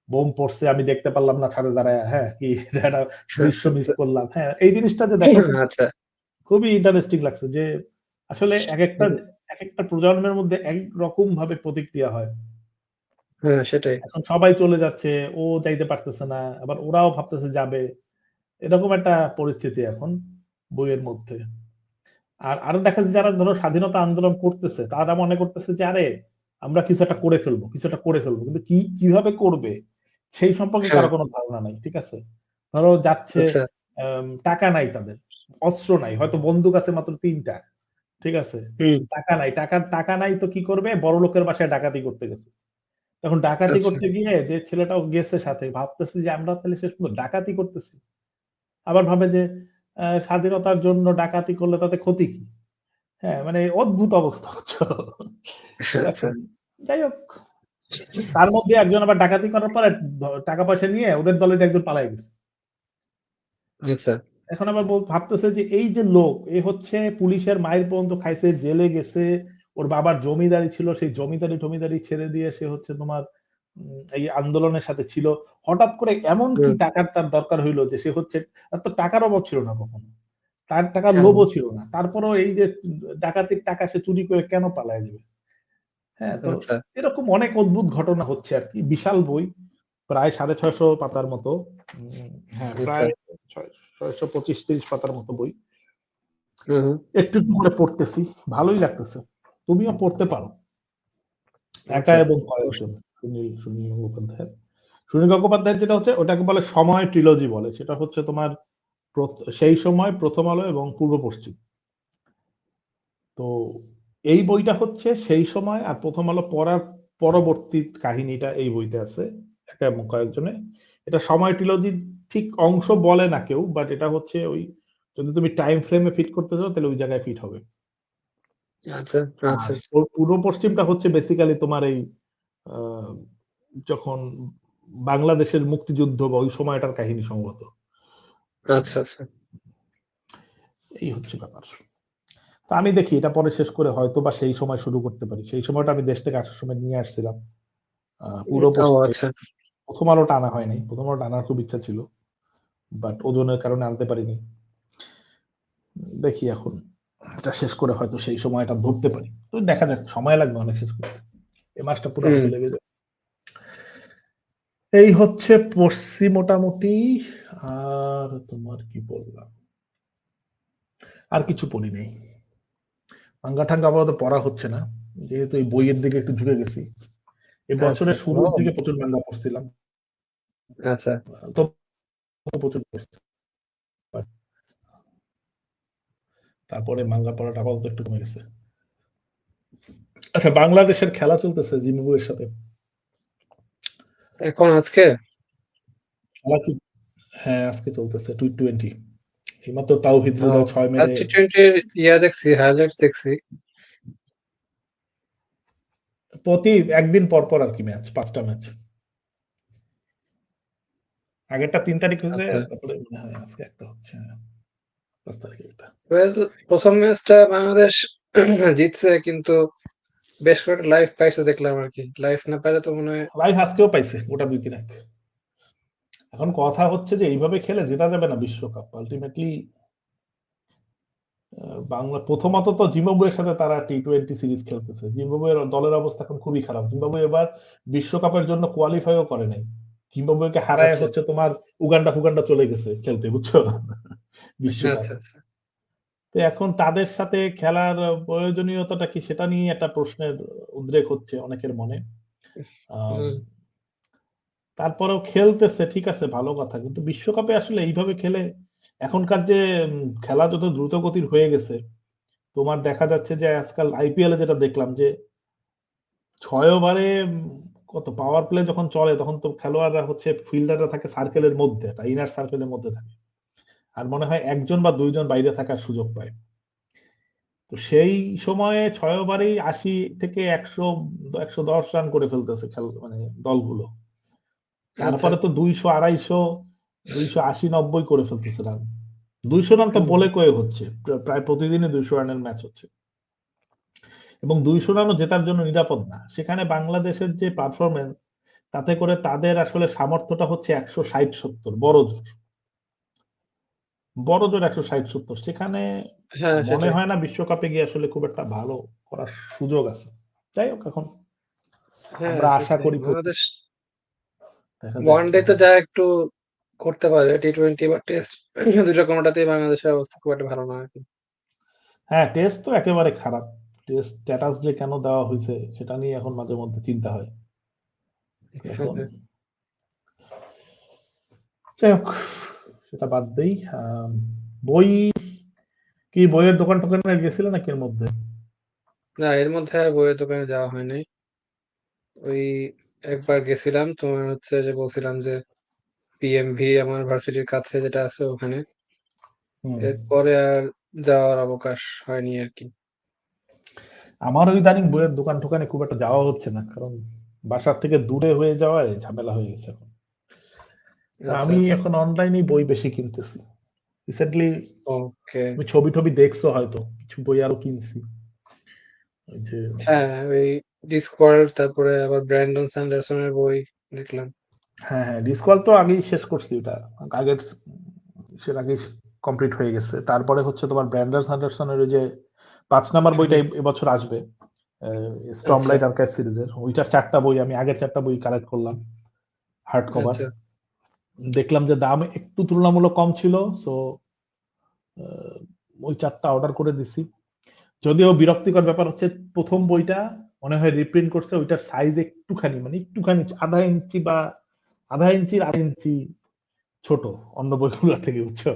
বোম পড়ছে আমি দেখতে পারলাম না ছাদে দাঁড়ায়া। হ্যাঁ, কি একটা দৃশ্য আচ্ছা, মিস আচ্ছা, করলাম।" হ্যাঁ, এই জিনিসটা যে দেখাইছে আচ্ছা, খুবই ইন্টারেস্টিং লাগছে যে আসলে হুম, একেকটা প্রজন্মের মধ্যে একেক রকম ভাবে প্রতিক্রিয়া হয়। হ্যাঁ, সেটাই। এখন সবাই চলে যাচ্ছে, ও যাইতে পারতেছে না। আবার ওরাও ভাবতেছে যাবে। এরকম একটা পরিস্থিতি এখন বইয়ের মধ্যে। আর আরো দেখা যায় যারা ধরো স্বাধীনতা আন্দোলন করতেছে, তারা মনে করতেছে যে আরে আমরা কিছু একটা করে ফেলবো, কিছু একটা করে ফেলবো। কিন্তু কিভাবে করবে সেই সম্পর্কে কারো হ্যাঁ, কোন ধারণা নাই। ঠিক আছে? ধরো যাচ্ছে আচ্ছা, টাকা নাই তাদের। অস্ত্র নাই। হয়তো বন্দুক আছে মাত্র ৩ টা। ঠিক আছে? হুম, টাকা নাই। টাকা নাই তো কি করবে? বড়লোকের বাসায় ডাকাতি করতে গেছে। তখন ডাকাতি আচ্ছা, করতে গিয়ে যে ছেলেটাও গেছে সাথে ভাবতেছে যে আমরা তাহলে শেষ পর্যন্ত ডাকাতি করতেছি। আবার ভাবে যে স্বাধীনতার জন্য ডাকাতি করলে তাতে ক্ষতি কি? হ্যাঁ, মানে অদ্ভুত অবস্থা বুঝছো? তো আচ্ছা, এখন যাই হোক, তার মধ্যে একজন আবার ডাকাতি করার পরে টাকা পয়সা নিয়ে ওদের দলের একজন পালায় গেছে। আচ্ছা, এখন আবার ভাবতেছে যে এই যে লোক, এ হচ্ছে পুলিশের মাইর পর্যন্ত খাইছে, জেলে গেছে। ওর বাবার জমিদারি ছিল, সেই জমিদারি-টমিদারি ছেড়ে দিয়ে সে হচ্ছে তোমার এই আন্দোলনের সাথে ছিল। হঠাৎ করে এমন কি হুম, টাকার তার দরকার হইল যে সে হচ্ছে তার তো টাকার অভাব ছিল না কখনো। তার টাকার হ্যাঁ, লোভও ছিল না। তারপরেও এই যে ডাকাতির টাকা সে চুরি করে কেন পালায় যাবে? হ্যাঁ, তো আচ্ছা, এরকম অনেক অদ্ভুত ঘটনা হচ্ছে আরকি। বিশাল বই। প্রায় ৬৫০ পাতার মতো। হ্যাঁ, আচ্ছা, প্রায় ৬২৫-৩০ পাতার মতো বই। হুম, হুম, একটু করে পড়তেছি। ভালোই লাগতেছে। তুমিও পড়তে পারো। একা আচ্ছা, এবং অবশ্যই, কয়েকজন। সুনীল গঙ্গোপাধ্যায়ের। সুনীল গঙ্গোপাধ্যায়ের যেটা হচ্ছে ওটাকে বলে সময় ট্রিলজি বলে। সেটা হচ্ছে তোমার সেই সময়, 'প্রথম আলো' এবং 'পূর্ব পশ্চিম'। তো এই বইটা হচ্ছে সেই সময় আর 'প্রথম আলো' পড়ার পরবর্তী কাহিনীটা এই বইতে আছে। একা এবং কয়েকজনে। এটা সময় ট্রিলজির ঠিক অংশ বলে না কেউ। বাট এটা হচ্ছে ওই যদি তুমি টাইম ফ্রেম এ ফিট করতে চাও তাহলে ওই জায়গায় ফিট হবে। আচ্ছা, আর আচ্ছা, পূর্ব পশ্চিমটা হচ্ছে বেসিক্যালি তোমার এই আ যখন বাংলাদেশের মুক্তিযুদ্ধ বা ওই সময়টার কাহিনী সম্ভবত। আচ্ছা, আচ্ছা, এই হচ্ছে ব্যাপার। তো আমি দেখি এটা পরে শেষ করে হয়তো বা সেই সময় শুরু করতে পারি। সেই সময়টা আমি দেশ থেকে আসার সময় নিয়ে আসছিলাম। পুরো ও পোস্টটাই। আচ্ছা। ১ম আলোটা আনা হয় নাই। ১ম আলোটা আনার খুব ইচ্ছা ছিল। বাট ওজনের কারণে আনতে পারিনি। দেখি এখন এটা শেষ করে হয়তো সেই সময়টা ধরতে পারি। তো দেখা যাক, সময় লাগবে অনেক শেষ করতে। এই মাসটা পুরো হুম। হয়তো লেগে যাবে। এই হচ্ছে পড়ছি মোটামুটি। আর তোমার কি বললাম? আর কিছু পড়ি নাই। মাঙ্গা-টাঙ্গা আপাতত পড়া হচ্ছে না। যেহেতু এই বইয়ের দিকে একটু ঝুঁকে গেছি। এই আচ্ছা, বছরের আচ্ছা। ও শুরুর দিকে প্রচুর মাঙ্গা পড়ছিলাম। আচ্ছা। তো প্রচুর পড়ছি। বাট তারপরে মাঙ্গা পড়াটা আপাতত একটু কমে গেছে। আচ্ছা, বাংলাদেশের খেলা চলতেছে জিম্বাবুয়ের সাথে। এখন আজকে? খেলা কি? হ্যাঁ, আজকে চলতেছে টি-20। এইমাত্র তাওহিদ ও হৃদয় ৬ আজ মেরে টি-20 ইয়া দেখছি, হাইলাইটস দেখছি। প্রতি একদিন পর পর আরকি ম্যাচ, ৫ টা ম্যাচ। আগেরটা ৩ তারিখ হইছে, আচ্ছা। তারপরে মনে হয় আজকে একটা হচ্ছে। হ্যাঁ, ৫ তারিখে একটা। ওয়েল, ১ম ম্যাচটা বাংলাদেশ জিতছে, কিন্তু বেশ কয়েকটা লাইভ পাইছে দেখলাম আরকি। লাইভ না পাইলে তো মনে হয়। লাইভ আজকেও পাইছে ওটা ২-৩ এক। এখন কথা হচ্ছে যে এইভাবে খেলে জেতা যাবে না বিশ্বকাপ। আল্টিমেটলি বাংলা প্রথমত তো জিম্বাবুয়ের সাথে তারা টি-20 সিরিজ খেলতেছে। জিম্বাবুয়ের দলের অবস্থা এখন খুবই খারাপ। জিম্বাবুয়ে এবার বিশ্বকাপের জন্য কোয়ালিফাইও করে নাই। জিম্বাবুয়েকে হারায় আচ্ছা, হচ্ছে তোমার উগান্ডা-ফুগান্ডা চলে গেছে খেলতে, বুঝছো? আচ্ছা, বিশ্বকাপ। আচ্ছা। তো এখন তাদের সাথে খেলার প্রয়োজনীয়তাটা কি সেটা নিয়ে একটা প্রশ্নের উদ্রেক হচ্ছে অনেকের মনে। আম হুম। তারপরেও খেলতেছে, ঠিক আছে, ভালো কথা। কিন্তু বিশ্বকাপে আসলে এইভাবে খেলে এখনকার যে খেলা যত দ্রুতগতির হয়ে গেছে, তোমার দেখা যাচ্ছে যে আজকাল আইপিএল এ যেটা দেখলাম যে ৬ ওভারে কত পাওয়ার প্লে যখন চলে তখন তো খেলোয়াড়রা হচ্ছে ফিল্ডাররা থাকে সার্কেলের মধ্যে, একটা ইনার সার্কেলের মধ্যে থাকে। আর মনে হয় ১ জন বা ২ জন বাইরে থাকার সুযোগ পায়। তো সেই সময়ে ৬ ওভারেই ৮০ থেকে ১০০ রান করে ফেলতেছে মানে দলগুলো। আচ্ছা। তারপরে তো ২০০, ২৫০, ২৮০, ৯০ করে ফেলতেছে রান। ২০০ রান তো হুম, বলে কয়ে হচ্ছে। প্রায় প্রতিদিনই ২০০ রানের ম্যাচ হচ্ছে। এবং ২০০ রানও জেতার জন্য নিরাপদ না। সেখানে বাংলাদেশের যে পারফরম্যান্স, তাতে করে তাদের আসলে সামর্থ্যটা হচ্ছে ১৬০-৭০ বড়জোর। বড়জোর ১৬০-৭০। সেখানে হ্যাঁ, মনে সেটাই। হয় না বিশ্বকাপে গিয়ে আসলে খুব একটা ভালো করার সুযোগ আছে। যাই হোক, এখন হ্যাঁ, আমরা আশা সেটাই। করি বাংলাদেশ দেখা যাক কি ওয়ানডেতে হয়। যা একটু করতে পারে, টি-20 বা টেস্ট ২ টা কোনটাতেই বাংলাদেশের অবস্থা খুব একটা ভালো না আরকি। হ্যাঁ, টেস্ট তো একেবারে খারাপ। টেস্ট স্ট্যাটাস যে কেন দেওয়া হইছে সেটা নিয়ে এখন মাঝে মধ্যে চিন্তা হয়। এখন যাই হোক, সেটা বাদ দেই। বই কি বইয়ের দোকান-টোকানে গেছিলে নাকি এর মধ্যে? না, এর মধ্যে আর বইয়ের দোকানে যাওয়া হয় নাই। ওই একবার গেছিলাম, তোমার হচ্ছে যে বলছিলাম যে পিএমভি আমার ভার্সিটির কাছে যেটা আছে ওখানে। হুম। এরপরে আর যাওয়ার অবকাশ হয়নি আরকি। আমারও ইদানিং বইয়ের দোকান-টোকানে খুব একটা যাওয়া হচ্ছে না। কারণ বাসার থেকে দূরে হয়ে যাওয়ায় ঝামেলা হয়ে গেছে এখন। তো আচ্ছা, আমি এখন অনলাইনেই বই বেশি কিনতেছি। রিসেন্টলি ওকে। তুমি ছবি-টবি দেখছো হয়তো। কিছু বই আরো কিনছি। ওই যে হ্যাঁ, ওই ডিসকভার, তারপরে আবার ব্র্যান্ডন স্যান্ডারসনের বই দেখলাম। হ্যাঁ, হ্যাঁ, ডিসকাল তো আগেই শেষ করছি ওটা। আগের সের আগেই কমপ্লিট হয়ে গেছে। তারপরে হচ্ছে তোমার ব্র্যান্ডন স্যান্ডারসনের ওই যে ৫ নাম্বার বইটা এবছর আসবে। স্টর্ম আচ্ছা, লাইট আর্কাইভ সিরিজের। ওইটার ৪ টা বই আমি আগের ৪ টা বই কালেক্ট করলাম। Hard cover. আচ্ছা, দেখলাম যে দাম একটু তুলনামূলক কম ছিল। সো আ ওই ৪ টা অর্ডার করে দিছি। যদিও বিরক্তিকর ব্যাপার হচ্ছে ১ম বইটা মনে হয় রিপ্রিন্ট করছে, ওইটার সাইজ একটুখানি মানে একটুখানি ০.৫ ইঞ্চি বা ০.৫ ইঞ্চির ৮ ইঞ্চি ছোট অন্য বইগুলোর থেকে, বুঝছো?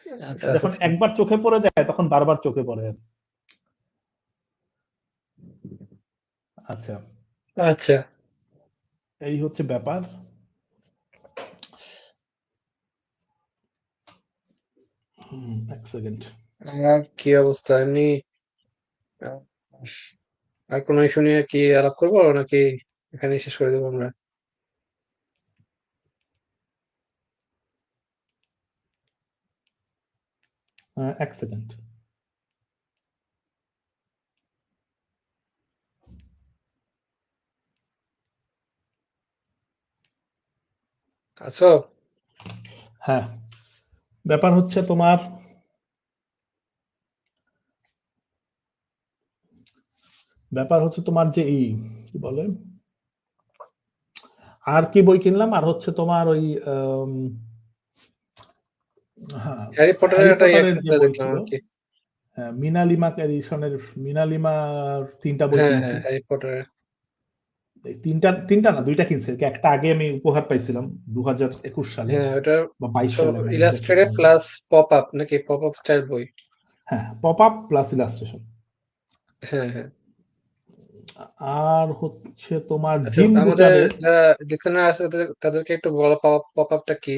এটা আচ্ছা, যখন আচ্ছা, একবার চোখে পড়ে যায় তখন বারবার চোখে পড়ে। আচ্ছা, আচ্ছা। এই হচ্ছে ব্যাপার। ১ সেকেন্ড। আর কি অবস্থা? এমনি আ আর কোনো ইস্যু নিয়ে কি আলাপ করব, নাকি এখানেই শেষ করে দেব আমরা? ১ সেকেন্ড। আছো? হ্যাঁ, ব্যাপার হচ্ছে তোমার যে কি বলে, আর কি বই কিনলাম, আর হচ্ছে তোমার ওই হ্যাঁ, হ্যারি পটারের হ্যারি একটা পটারের যে বই দেখলাম ছিল, আর কি। মিনালিমা এডিশনের, মিনালিমার 3টা বই হ্যাঁ, কিনছি। হ্যাঁ, হ্যারি পটারের। এই 3টা না, 2টা কিনছি। একটা আগে আমি উপহার পাইছিলাম 2021 সালে হ্যাঁ, ওটার বা 22 সালে, আমি এক্স্যাক্টলি ইলাস্ট্রেটেড মনে নেই। প্লাস পপ আপ নাকি পপ আপ স্টাইল বই? হ্যাঁ, পপ আপ প্লাস ইলাস্ট্রেশন। হ্যাঁ, হ্যাঁ। আর হচ্ছে তোমার আচ্ছা, জিম আমাদের বুচারের। যারা লিসেনার আছে তাদেরকে একটু বলো পপ আপটা কি,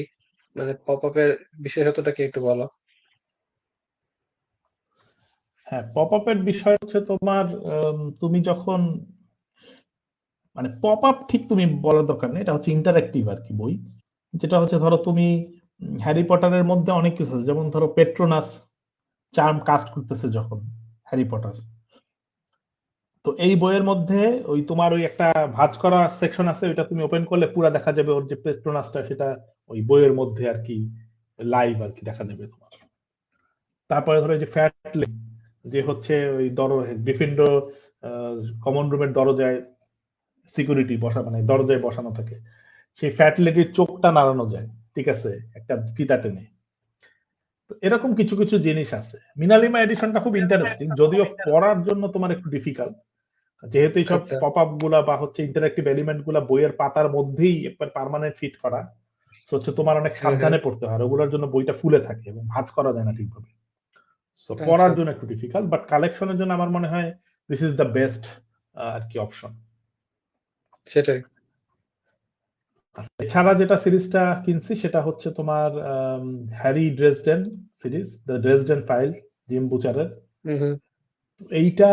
মানে পপ আপের বিশেষত্বটা কি একটু বলো। হ্যাঁ, পপ আপের বিষয় হচ্ছে তোমার, তুমি যখন, মানে পপ আপ ঠিক তুমি বলার দরকার নেই, এটা হচ্ছে ইন্টারেক্টিভ আর কি বই। যেটা হচ্ছে ধরো তুমি হ্যারি পটারের মধ্যে অনেক কিছু আছে, যেমন ধরো পেট্রোনাস চার্ম কাস্ট করতেছে যখন হ্যারি পটার, তো এই বইয়ের মধ্যে ওই তোমার ওই একটা ভাঁজ করা সেকশন আছে, ওইটা তুমি ওপেন করলে পুরো দেখা যাবে ওর যে পেট্রোনাসটা, সেটা ওই বইয়ের মধ্যে আর কি লাইভ আর কি দেখা যাবে তোমার। তারপরে ধরো এই যে ফ্যাটলে, যে হচ্ছে ওই গ্রিফিন্ডর কমন রুমের দরজায় সিকিউরিটি বসা, মানে দরজায় বসানো থাকে, সেই ফ্যাট লেডির চোখটা নাড়ানো যায়, ঠিক আছে, একটা ফিতা টেনে। তো এরকম কিছু কিছু জিনিস আছে। মিনালিমা এডিশনটা খুব ইন্টারেস্টিং, যদিও পড়ার জন্য তোমার একটু ডিফিকাল্ট, যেহেতু এইসব আচ্ছা। পপ আপ গুলা বা হচ্ছে ইন্টারেক্টিভ এলিমেন্ট গুলা বইয়ের পাতার মধ্যেই একবার পার্মানেন্ট ফিট করা, so হচ্ছে তোমার অনেক হ্যাঁ, হ্যাঁ। সাবধানে পড়তে হয়, আর ওগুলোর জন্য বইটা ফুলে থাকে এবং ভাঁজ করা যায় না ঠিকভাবে। সো আচ্ছা, পড়ার জন্য একটু ডিফিকাল্ট, বাট কালেকশনের জন্য আমার মনে হয় দিস ইজ দ্য বেস্ট আর কি অপশন। সেটাই। এছাড়া যেটা সিরিজটা কিনছি সেটা হচ্ছে তোমার Harry Dresden series, the Dresden file, Jim বুচারের। হুম, হুম। এইটা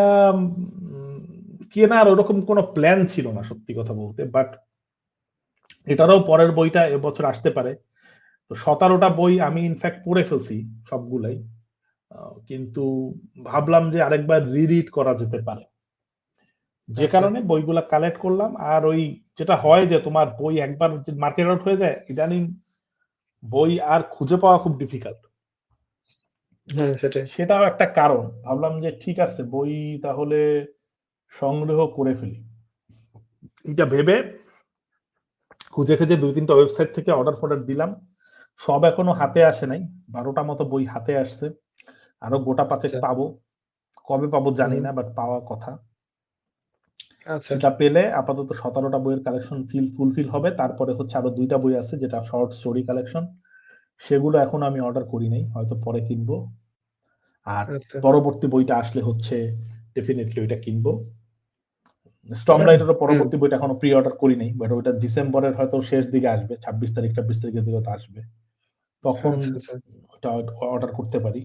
কেনার ওরকম কোনো প্ল্যান ছিল না সত্যি কথা বলতে, বাট এটারও পরের বইটা এবছর আসতে পারে। তো 17টা বই আমি ইনফ্যাক্ট পড়ে ফেলছি সবগুলাই, কিন্তু ভাবলাম যে আরেকবার রিড করা যেতে পারে, যে আচ্ছা। কারণে বইগুলা কালেক্ট করলাম। আর ওই যেটা হয় যে তোমার বই একবার মার্কেট আউট হয়ে যায়, ইদানিং বই আর খুঁজে পাওয়া খুব ডিফিকাল্ট, হ্যাঁ, সেটাই। সেটাও একটা কারণ। ভাবলাম যে ঠিক আছে, বই তাহলে সংগ্রহ করে ফেলি, এটা ভেবে খুঁজে খুঁজে 2-3টা ওয়েবসাইট থেকে অর্ডার ফর্ডার দিলাম। সব এখনো হাতে আসে নাই, 12টা মতো বই হাতে আসছে, আরো গোটা 5 আচ্ছা। পাবো। কবে পাবো হুম, জানি হুম। না, বাট পাওয়ার কথা। আচ্ছা। সেটা পেলে আপাতত 17টা বইয়ের কালেকশন ফুলফিল হবে। তারপরে হচ্ছে আরো 2টা বই আছে যেটা শর্ট স্টোরি কালেকশন, সেগুলো এখন আমি অর্ডার করি নাই, হয়তো পরে কিনবো। আর আচ্ছা। পরবর্তী বইটা আসলে হচ্ছে ডেফিনেটলি ওইটা কিনবো। স্টর্ম রাইটারও হুম। পরবর্তী বইটা এখনো প্রি অর্ডার করি নাই, বাট ওইটা ডিসেম্বরের হয়তো শেষ দিকে আসবে, 26 তারিখ 26 তারিখের দিকে তো আসবে, তখন আচ্ছা, আচ্ছা। ওটা অর্ডার করতে পারি।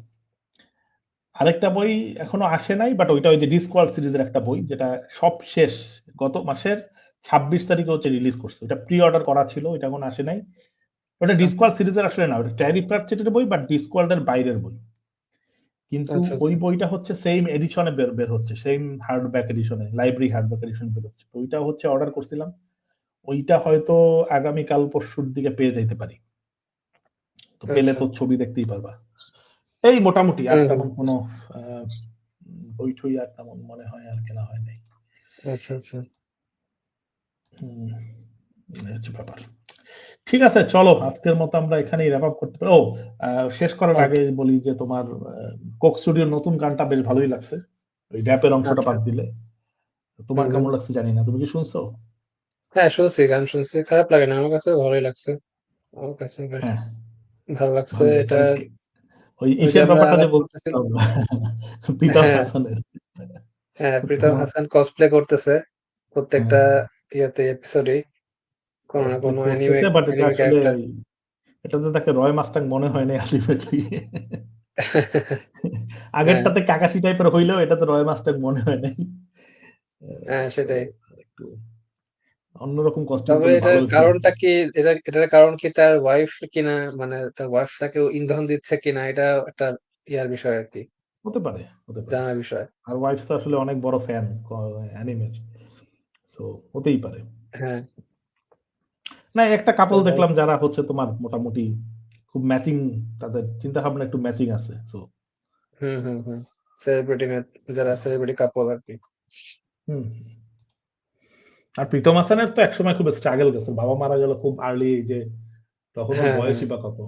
আরেকটা বই এখনো আসে নাই, বাট ওইটা ওই যে ডিসকওয়ার্ল্ড সিরিজের একটা বই, যেটা সব শেষ, গত মাসের 26 তারিখে হচ্ছে রিলিজ করছে, ওটা প্রি অর্ডার করা ছিল, ওইটা এখন আসে নাই। ওটা আচ্ছা, ডিসকওয়ার্ল্ড সিরিজের আসলে না, ওটা ট্যারি প্রাচ্যেটের বই, বাট ডিসকওয়ার্ল্ডের বাইরের বই। কিন্তু আচ্ছা, ওই আচ্ছা। বইটা হচ্ছে সেম এডিশনে বের হচ্ছে, সেম হার্ডব্যাক এডিশনে, লাইব্রেরি হার্ডব্যাক এডিশন বের হচ্ছে, তো ওইটা হচ্ছে অর্ডার করছিলাম। ওইটা হয়তো আগামীকাল পরশুর দিকে পেয়ে যাইতে পারি। তো পেলে আচ্ছা। তো ছবি দেখতেই পারবা। এই মোটামুটি আর হুম, হুম। তেমন কোনো আহ, বই টই আর তেমন মনে হয় আর কেনা হয় নাই। আচ্ছা, আচ্ছা। হুম, এই হচ্ছে ব্যাপার। ঠিক আছে, চলো আজকের মতো আমরা এখানেই র্যাপ আপ করতে পারি। ও, শেষ করার আগে ওকে। বলি যে তোমার কোক স্টুডিওর নতুন গানটা বেশ ভালোই লাগছে, ওই র্যাপের অংশটা আচ্ছা। বাদ দিলে। তোমার হুম, হুম। কেমন লাগছে জানি না, তুমি কি শুনছো? হ্যাঁ, শুনছি, গান শুনছি। খারাপ লাগে না। আমার কাছে ভালোই লাগছে। আমার কাছে বেশ হ্যাঁ, ভালো লাগছে ভালোই লাগছে। এটা। ওই ওই যে ইসের আমরা ব্যাপারটা যে আলাপ করতেছিলাম। বলছিলাম, প্রীতম হ্যাঁ, হাসানের। হ্যাঁ, প্রীতম তোমার হাসান কসপ্লে করতেছে হ্যাঁ, প্রত্যেকটা এপিসোডেই কোনো না কসপ্লে কোনো অ্যানিমে করতেছে, বাট এটা অ্যানিমে আসলে ক্যারেক্টার। এটাতে তাকে রয় মাস্টাং মনে হয় না আলটিমেটলি। হ্যাঁ, আগেরটাতে কাকাশি টাইপের হইলেও এটাতে রয় মাস্টার মনে হয় নাই। হ্যাঁ, তো সেটাই। একটু অন্যরকম কস্টিউম তবে করলে এটার ভালো হইতো আর কারণটা কি। কি, এটার কারণ কি তার ওয়াইফ কিনা, মানে তার ওয়াইফ তাকে ইন্ধন দিচ্ছে কিনা, এটা একটা ইয়ার বিষয় আর কি, হতে পারে, হতে পারে। জানার বিষয়। আর ওয়াইফ তো আসলে অনেক বড় ফ্যান অ্যানিমের, সো হতেই পারে। হ্যাঁ। না একটা কাপল সবাই দেখলাম যারা হচ্ছে তোমার মোটামুটি খুব ম্যাচিং, তাদের চিন্তা ভাবনা একটু ম্যাচিং আছে। সো হুম। সেলিব্রিটি যারা সেলিব্রিটি কাপল আরকি। হুম। আর প্রীতম হাসানের তো একসময় খুব স্ট্রাগল গেছে, বাবা মারা গেল খুব আর্লি যে, তখন ওর হ্যাঁ। বয়সই বা কত।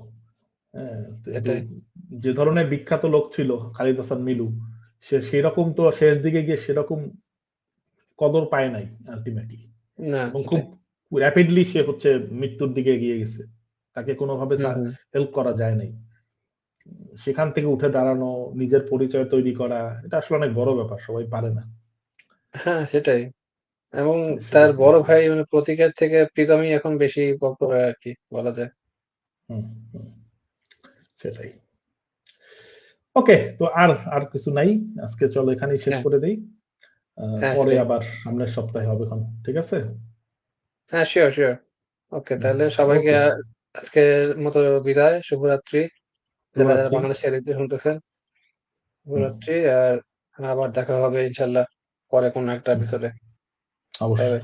হ্যাঁ, কিন্তু এটাই। যে ধরনের বিখ্যাত লোক ছিল খালিদ হাসান মিলু, সে সেরকম তো শেষ দিকে গিয়ে সেরকম কদর পায় নাই আলটিমেটলি, না, এবং খুব এটাই। র্যাপিডলি সে হচ্ছে মৃত্যুর দিকে এগিয়ে গেছে, তাকে কোনোভাবে হুম। হেল্প করা যায় নাই। সেখান থেকে উঠে দাঁড়ানো, নিজের পরিচয় তৈরি করা, এটা আসলে অনেক বড় ব্যাপার, সবাই পারে না। হ্যাঁ, সেটাই। এবং তার সেটাই বড় বলছি। ভাই মানে প্রতীকের থেকে প্রীতমই এখন বেশি পপুলার আরকি বলা যায়। হুম, হুম, সেটাই। ওকে, তো আর আর কিছু নাই, আজকে চলো এখানেই শেষ হ্যাঁ, করে দেই। হ্যাঁ পরে সেটাই। আবার সামনের সপ্তাহে হবে এখন, ঠিক আছে? হ্যাঁ, সিউর। ওকে, তাহলে সবাইকে ওকে, আজকের মতো বিদায়। শুভরাত্রি। যারা শুভরাত্রি। বাংলাদেশে এদিকে শুনতেছেন, হুম, শুভরাত্রি। আর আবার দেখা হবে ইনশাল্লাহ পরে কোনো একটা হুম, এপিসোডে। Bye bye. অবশ্যই।